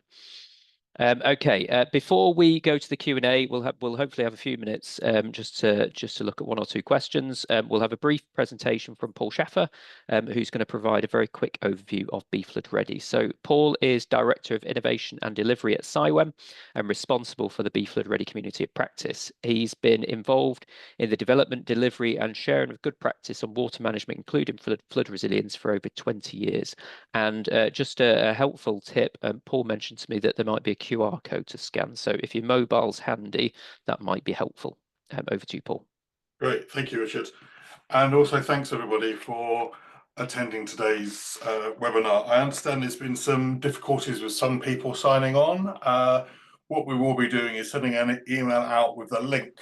Okay, before we go to the Q&A, we'll hopefully have a few minutes just to look at one or two questions. We'll have a brief presentation from Paul Schaffer, who's going to provide a very quick overview of BeFloodReady. So Paul is Director of Innovation and Delivery at CIWEM and responsible for the BeFloodReady community of practice. He's been involved in the development, delivery and sharing of good practice on water management, including flood resilience, for over 20 years. And just a helpful tip, Paul mentioned to me that there might be a QR code to scan. So if your mobile's handy, that might be helpful. Over to you, Paul. Great, thank you, Richard. And also thanks everybody for attending today's webinar. I understand there's been some difficulties with some people signing on. What we will be doing is sending an email out with a link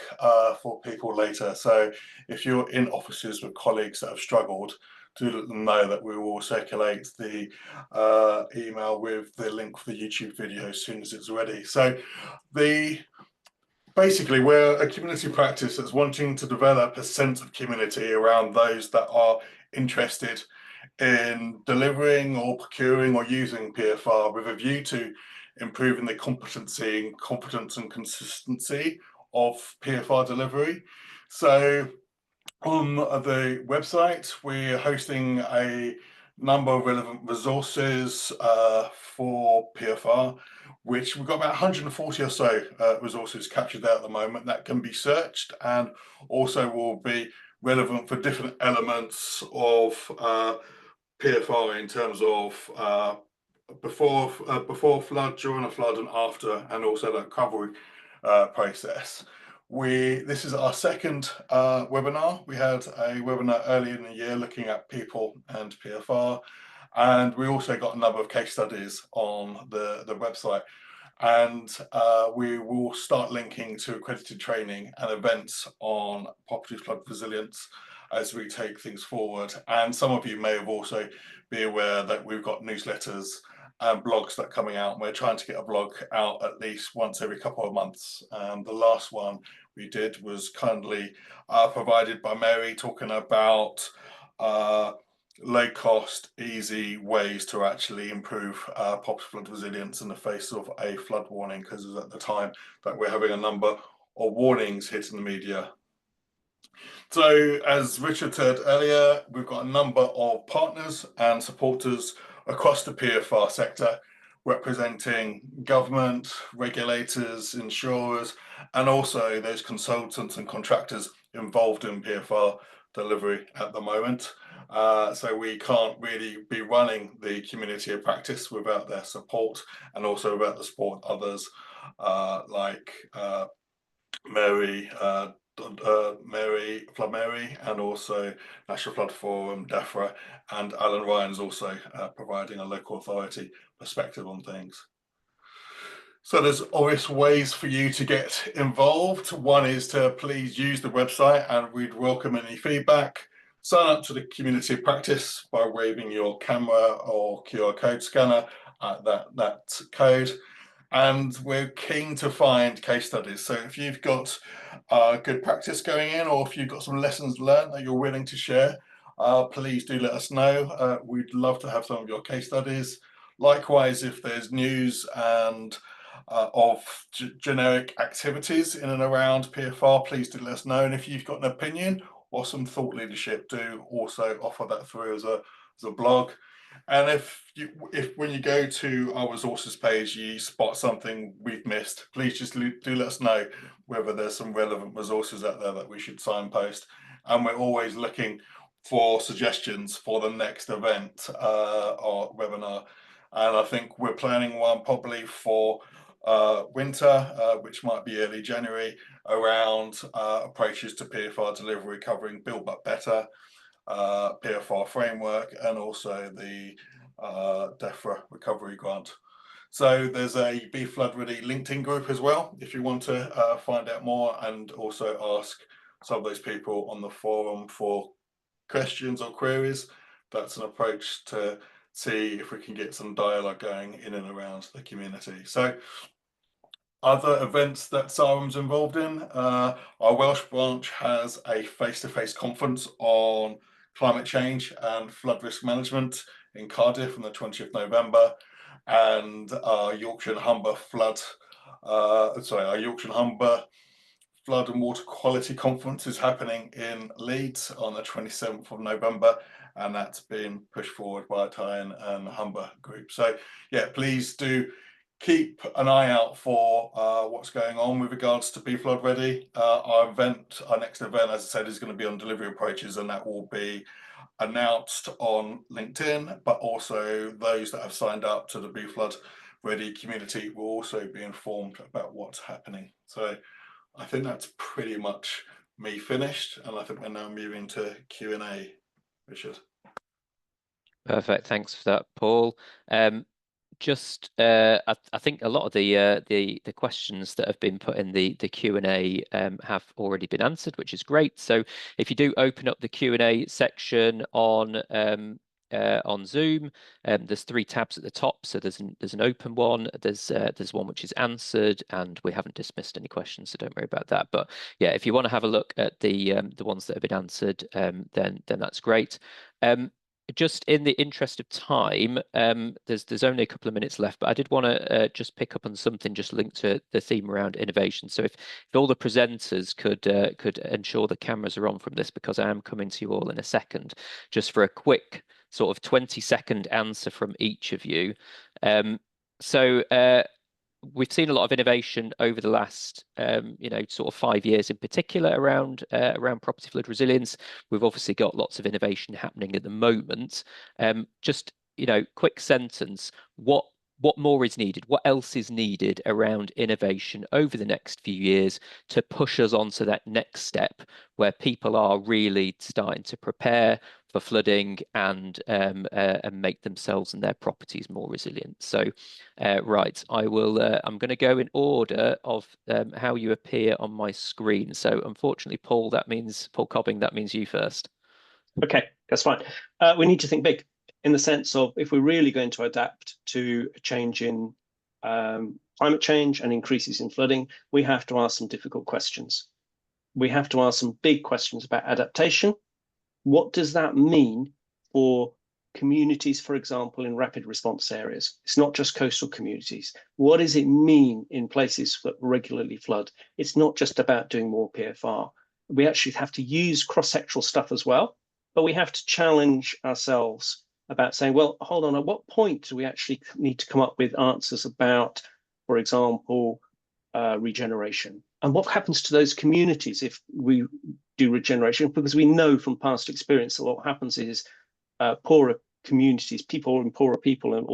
for people later. So if you're in offices with colleagues that have struggled, do let them know that we will circulate the email with the link for the YouTube video as soon as it's ready. So basically, we're a community practice that's wanting to develop a sense of community around those that are interested in delivering or procuring or using PFR, with a view to improving the competency and competence and consistency of PFR delivery. So on the website, we're hosting a number of relevant resources for PFR, which we've got about 140 or so resources captured there at the moment that can be searched, and also will be relevant for different elements of PFR in terms of before flood, during a flood and after, and also the recovery process. This is our second webinar. We had a webinar earlier in the year looking at people and PFR, and we also got a number of case studies on the website. And we will start linking to accredited training and events on property flood resilience as we take things forward. And some of you may have also be aware that we've got newsletters and blogs that are coming out, and we're trying to get a blog out at least once every couple of months. The last one we did was kindly provided by Mary, talking about low cost, easy ways to actually improve property flood resilience in the face of a flood warning, because it was at the time that we're having a number of warnings hitting the media. So as Richard said earlier, we've got a number of partners and supporters across the PFR sector, representing government, regulators, insurers, and also those consultants and contractors involved in PFR delivery at the moment. So we can't really be running the community of practice without their support, and also without the support of others like Mary, Flood Mary, and also National Flood Forum, DEFRA, and Alan Ryan's also providing a local authority perspective on things. So there's obvious ways for you to get involved. One is to please use the website, and we'd welcome any feedback. Sign up to the community of practice by waving your camera or QR code scanner at that code. And we're keen to find case studies. So if you've got good practice going in, or if you've got some lessons learned that you're willing to share, please do let us know. We'd love to have some of your case studies. Likewise, if there's news and of generic activities in and around PFR, please do let us know. And if you've got an opinion or some thought leadership, do also offer that through as a blog. And if when you go to our resources page, you spot something we've missed, please just do let us know whether there's some relevant resources out there that we should signpost. And we're always looking for suggestions for the next event or webinar. And I think we're planning one probably for winter, which might be early January, around approaches to PFR delivery, covering Build Back Better, PFR framework, and also the DEFRA recovery grant. So there's a BeFloodReady LinkedIn group as well, if you want to find out more, and also ask some of those people on the forum for questions or queries. That's an approach to see if we can get some dialogue going in and around the community. So other events that CIWEM's involved in, our Welsh branch has a face-to-face conference on climate change and flood risk management in Cardiff on the 20th of November, and our Yorkshire and Humber Flood and Water Quality Conference is happening in Leeds on the 27th of November, and that's been pushed forward by Tyne and Humber Group. So yeah, please do keep an eye out for what's going on with regards to BeFloodReady. Our next event, as I said, is going to be on delivery approaches, and that will be announced on LinkedIn, but also those that have signed up to the BeFloodReady community will also be informed about what's happening. So I think that's pretty much me finished, and I think we're now moving to Q&A, Richard. Perfect, thanks for that, Paul. I think a lot of the questions that have been put in the Q&A have already been answered, which is great. So if you do open up the Q&A section on Zoom, there's 3 tabs at the top. So there's an open one, there's one which is answered, and we haven't dismissed any questions, so don't worry about that. But yeah, if you want to have a look at the ones that have been answered, then that's great. Just in the interest of time, there's only a couple of minutes left, but I did want to just pick up on something just linked to the theme around innovation. So if all the presenters could ensure the cameras are on from this, because I am coming to you all in a second, just for a quick sort of 20-second answer from each of you. We've seen a lot of innovation over the last, sort of 5 years in particular around property flood resilience. We've obviously got lots of innovation happening at the moment. Just, quick sentence, what more is needed? What else is needed around innovation over the next few years to push us on to that next step where people are really starting to prepare for flooding and make themselves and their properties more resilient? So, right, I'm going to go in order of how you appear on my screen. So, unfortunately, Paul Cobbing, that means you first. Okay, that's fine. We need to think big, in the sense of, if we're really going to adapt to a change in climate change and increases in flooding, we have to ask some difficult questions. We have to ask some big questions about adaptation. What does that mean for communities, for example, in rapid response areas? It's not just coastal communities. What does it mean in places that regularly flood? It's not just about doing more PFR. We actually have to use cross-sectoral stuff as well, but we have to challenge ourselves about saying, well, hold on, at what point do we actually need to come up with answers about, for example, regeneration? And what happens to those communities if we do regeneration, because we know from past experience that what happens is poorer communities, people and poorer people and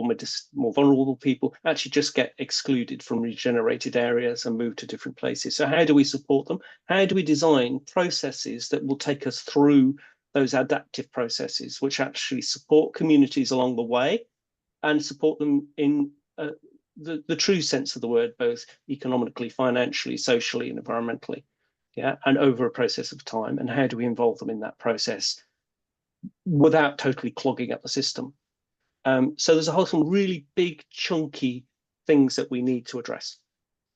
more vulnerable people actually just get excluded from regenerated areas and move to different places. So how do we support them? How do we design processes that will take us through those adaptive processes, which actually support communities along the way and support them in the true sense of the word, both economically, financially, socially, and environmentally, yeah, and over a process of time? And how do we involve them in that process without totally clogging up the system? So there's a whole some really big, chunky things that we need to address.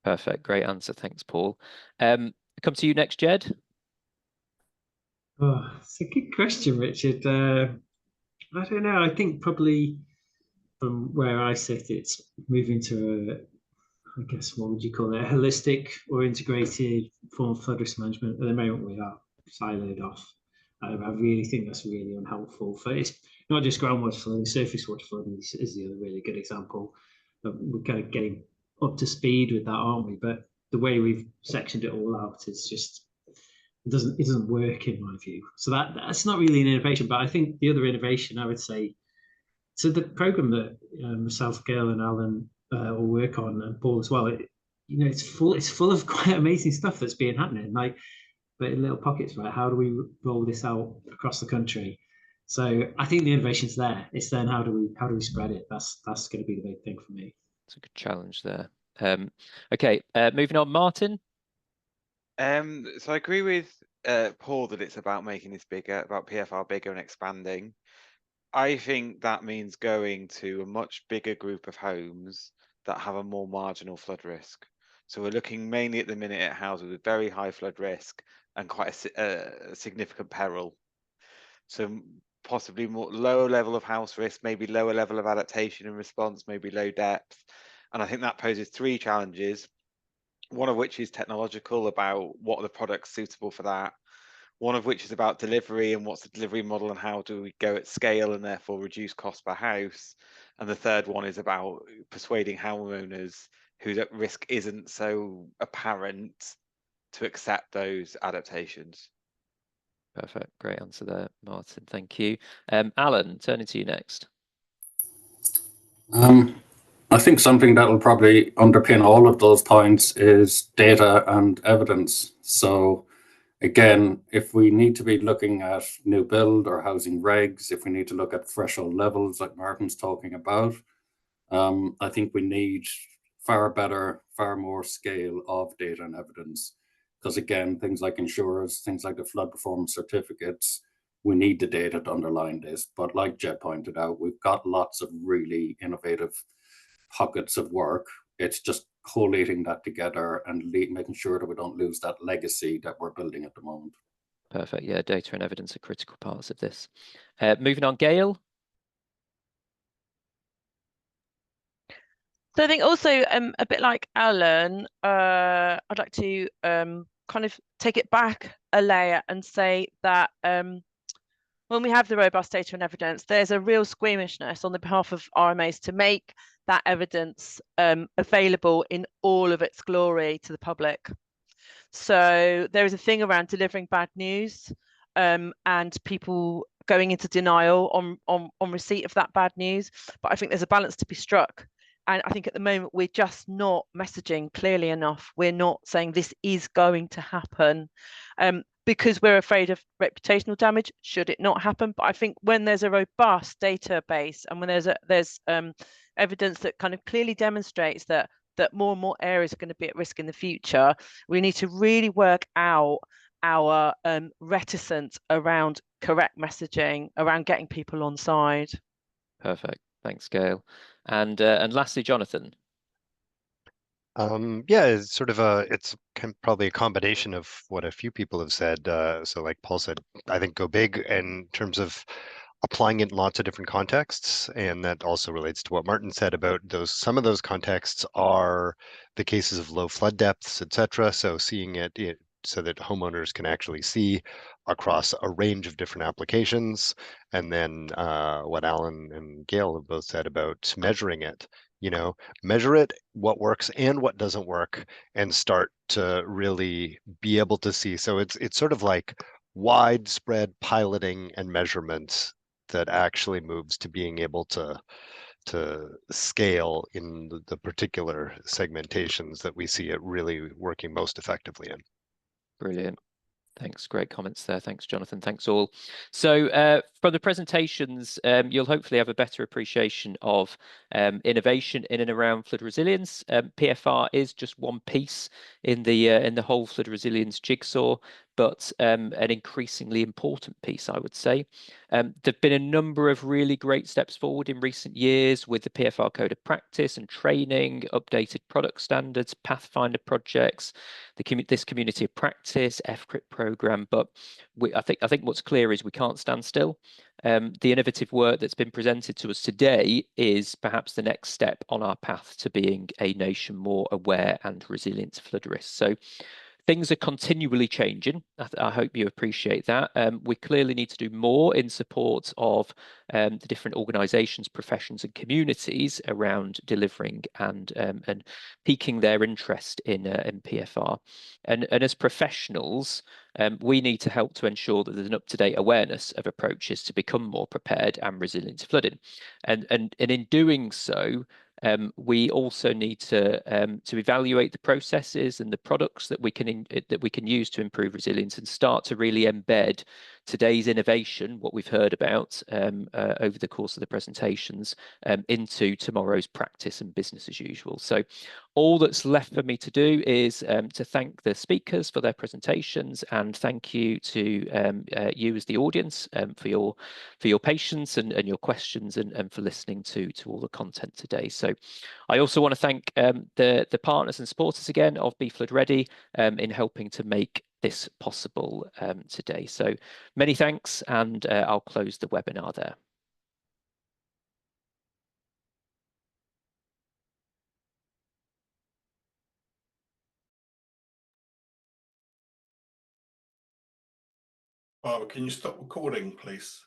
Perfect. Great answer. Thanks, Paul. Come to you next, Jed. Oh, it's a good question, Richard. I don't know. I think probably from where I sit, it's moving to I guess, what would you call it, a holistic or integrated form of flood risk management. At the moment, we are siloed off. I really think that's really unhelpful. It's not just groundwater flooding, surface water flooding is the other really good example. We're kind of getting up to speed with that, aren't we? But the way we've sectioned it all out is just, it doesn't work in my view. So that's not really an innovation. But I think the other innovation, I would say, so the program that myself, Gail, and Alan will work on, and Paul as well, it's full of quite amazing stuff that's been happening, like, but in little pockets, right? How do we roll this out across the country? So I think the innovation's there. It's then how do we spread it? That's going to be the big thing for me. It's a good challenge there. Okay, moving on, Martin. So I agree with Paul that it's about making this bigger, about PFR bigger and expanding. I think that means going to a much bigger group of homes that have a more marginal flood risk. So we're looking mainly at the minute at houses with very high flood risk and quite a significant peril. So possibly more lower level of house risk, maybe lower level of adaptation and response, maybe low depth. And I think that poses three challenges, one of which is technological, about what are the products suitable for that. One of which is about delivery and what's the delivery model and how do we go at scale and therefore reduce cost per house. And the third one is about persuading homeowners whose risk isn't so apparent to accept those adaptations. Perfect. Great answer there, Martin. Thank you. Alan, turning to you next. I think something that will probably underpin all of those points is data and evidence. So again, if we need to be looking at new build or housing regs, if we need to look at threshold levels like Martin's talking about, I think we need far better, far more scale of data and evidence. Because again, things like insurers, things like the flood performance certificates, we need the data to underline this. But like Jed pointed out, we've got lots of really innovative pockets of work. It's just collating that together and making sure that we don't lose that legacy that we're building at the moment. Perfect. Yeah, data and evidence are critical parts of this. Moving on, Gail. So I think also a bit like Alan, I'd like to kind of take it back a layer and say that when we have the robust data and evidence, there's a real squeamishness on the behalf of RMAs to make that evidence available in all of its glory to the public. So there is a thing around delivering bad news and people going into denial on receipt of that bad news. But I think there's a balance to be struck. And I think at the moment, we're just not messaging clearly enough. We're not saying this is going to happen because we're afraid of reputational damage should it not happen. But I think when there's a robust database and when there's evidence that kind of clearly demonstrates that more and more areas are going to be at risk in the future, we need to really work out our reticence around correct messaging, around getting people on side. Perfect. Thanks, Gail. And lastly, Jonathan. Yeah, it's sort of it's probably a combination of what a few people have said. So like Paul said, I think go big in terms of applying it in lots of different contexts. And that also relates to what Martin said about some of those contexts are the cases of low flood depths, etc. So seeing it so that homeowners can actually see across a range of different applications. And then what Alan and Gail have both said about measuring it. Measure it, what works and what doesn't work, and start to really be able to see. So it's sort of like widespread piloting and measurement that actually moves to being able to scale in the particular segmentations that we see it really working most effectively in. Brilliant. Thanks, great comments there. Thanks, Jonathan. Thanks all. So from the presentations, you'll hopefully have a better appreciation of innovation in and around flood resilience. PFR is just one piece in the whole flood resilience jigsaw, but an increasingly important piece, I would say. There've been a number of really great steps forward in recent years with the PFR Code of Practice and training, updated product standards, Pathfinder projects, this community of practice, FCRIP program. But I think what's clear is we can't stand still. The innovative work that's been presented to us today is perhaps the next step on our path to being a nation more aware and resilient to flood risk. So things are continually changing. I hope you appreciate that. We clearly need to do more in support of the different organisations, professions and communities around delivering and piquing their interest in PFR. And as professionals, we need to help to ensure that there's an up-to-date awareness of approaches to become more prepared and resilient to flooding. And in doing so, we also need to evaluate the processes and the products that we can use to improve resilience and start to really embed today's innovation, what we've heard about over the course of the presentations, into tomorrow's practice and business as usual. So all that's left for me to do is to thank the speakers for their presentations, and thank you to you as the audience for your patience and your questions, and for listening to all the content today. So I also want to thank the partners and supporters again of BeFloodReady in helping to make this possible today. So many thanks, and I'll close the webinar there. Barbara, can you stop recording, please?